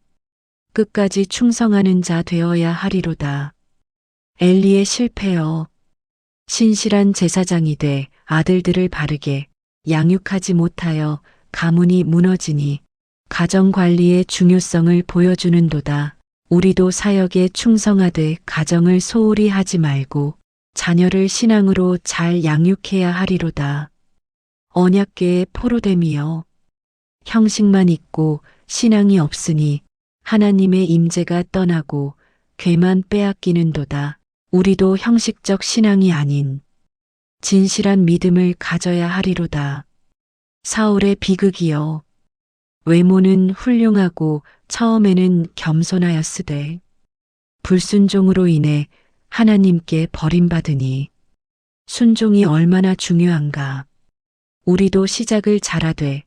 [SPEAKER 1] 끝까지 충성하는 자 되어야 하리로다. 엘리의 실패여 신실한 제사장이 돼 아들들을 바르게 양육하지 못하여 가문이 무너지니 가정관리의 중요성을 보여주는도다. 우리도 사역에 충성하되 가정을 소홀히 하지 말고 자녀를 신앙으로 잘 양육해야 하리로다. 언약궤의 포로됨이여 형식만 있고 신앙이 없으니 하나님의 임재가 떠나고 궤만 빼앗기는도다. 우리도 형식적 신앙이 아닌 진실한 믿음을 가져야 하리로다. 사울의 비극이여 외모는 훌륭하고 처음에는 겸손하였으되 불순종으로 인해 하나님께 버림받으니 순종이 얼마나 중요한가. 우리도 시작을 잘하되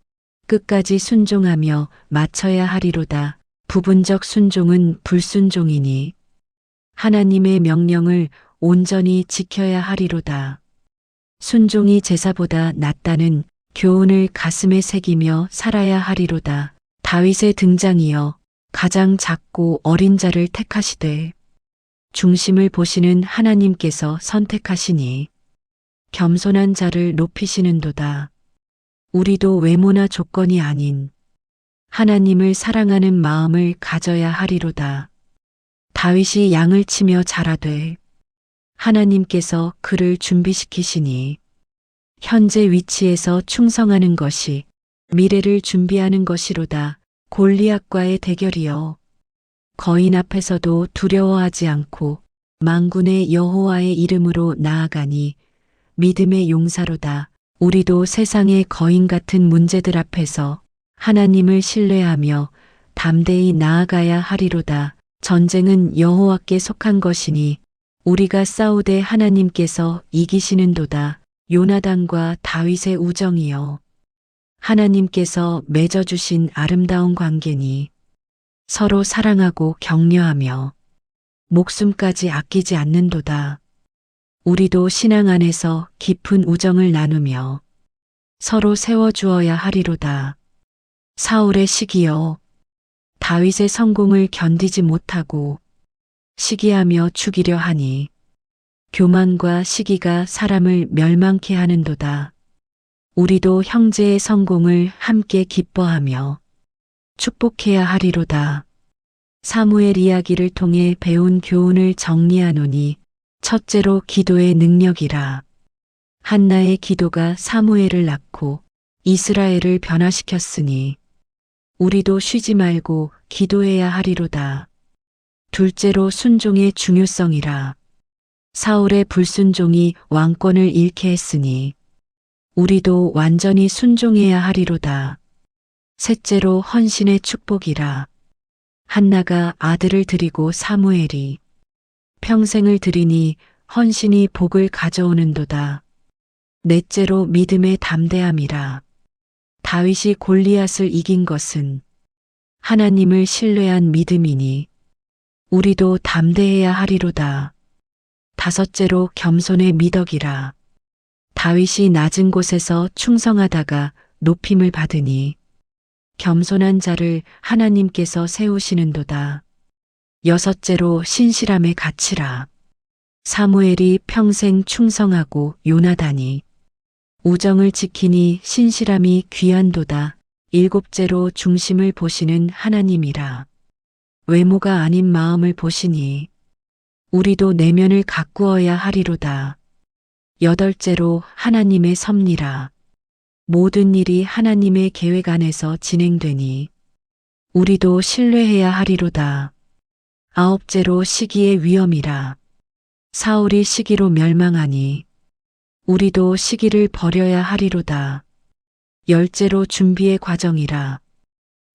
[SPEAKER 1] 끝까지 순종하며 마쳐야 하리로다. 부분적 순종은 불순종이니 하나님의 명령을 온전히 지켜야 하리로다. 순종이 제사보다 낫다는 교훈을 가슴에 새기며 살아야 하리로다. 다윗의 등장이여 가장 작고 어린 자를 택하시되 중심을 보시는 하나님께서 선택하시니 겸손한 자를 높이시는도다. 우리도 외모나 조건이 아닌 하나님을 사랑하는 마음을 가져야 하리로다. 다윗이 양을 치며 자라되 하나님께서 그를 준비시키시니 현재 위치에서 충성하는 것이 미래를 준비하는 것이로다. 골리앗과의 대결이여 거인 앞에서도 두려워하지 않고 만군의 여호와의 이름으로 나아가니 믿음의 용사로다. 우리도 세상의 거인 같은 문제들 앞에서 하나님을 신뢰하며 담대히 나아가야 하리로다. 전쟁은 여호와께 속한 것이니 우리가 싸우되 하나님께서 이기시는도다. 요나단과 다윗의 우정이여 하나님께서 맺어주신 아름다운 관계니 서로 사랑하고 격려하며 목숨까지 아끼지 않는도다. 우리도 신앙 안에서 깊은 우정을 나누며 서로 세워주어야 하리로다. 사울의 시기여 다윗의 성공을 견디지 못하고 시기하며 죽이려 하니 교만과 시기가 사람을 멸망케 하는도다. 우리도 형제의 성공을 함께 기뻐하며 축복해야 하리로다. 사무엘 이야기를 통해 배운 교훈을 정리하노니 첫째로 기도의 능력이라. 한나의 기도가 사무엘을 낳고 이스라엘을 변화시켰으니 우리도 쉬지 말고 기도해야 하리로다. 둘째로 순종의 중요성이라. 사울의 불순종이 왕권을 잃게 했으니 우리도 완전히 순종해야 하리로다. 셋째로 헌신의 축복이라. 한나가 아들을 드리고 사무엘이 평생을 드리니 헌신이 복을 가져오는도다. 넷째로 믿음의 담대함이라. 다윗이 골리앗을 이긴 것은 하나님을 신뢰한 믿음이니 우리도 담대해야 하리로다. 다섯째로 겸손의 미덕이라. 다윗이 낮은 곳에서 충성하다가 높임을 받으니 겸손한 자를 하나님께서 세우시는도다. 여섯째로 신실함의 가치라. 사무엘이 평생 충성하고 요나단이 우정을 지키니 신실함이 귀한도다. 일곱째로 중심을 보시는 하나님이라. 외모가 아닌 마음을 보시니 우리도 내면을 가꾸어야 하리로다. 여덟째로 하나님의 섭리라. 모든 일이 하나님의 계획 안에서 진행되니 우리도 신뢰해야 하리로다. 아홉째로 시기의 위험이라. 사울이 시기로 멸망하니 우리도 시기를 버려야 하리로다. 열째로 준비의 과정이라.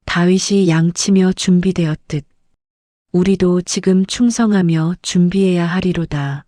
[SPEAKER 1] 다윗이 양치며 준비되었듯 우리도 지금 충성하며 준비해야 하리로다.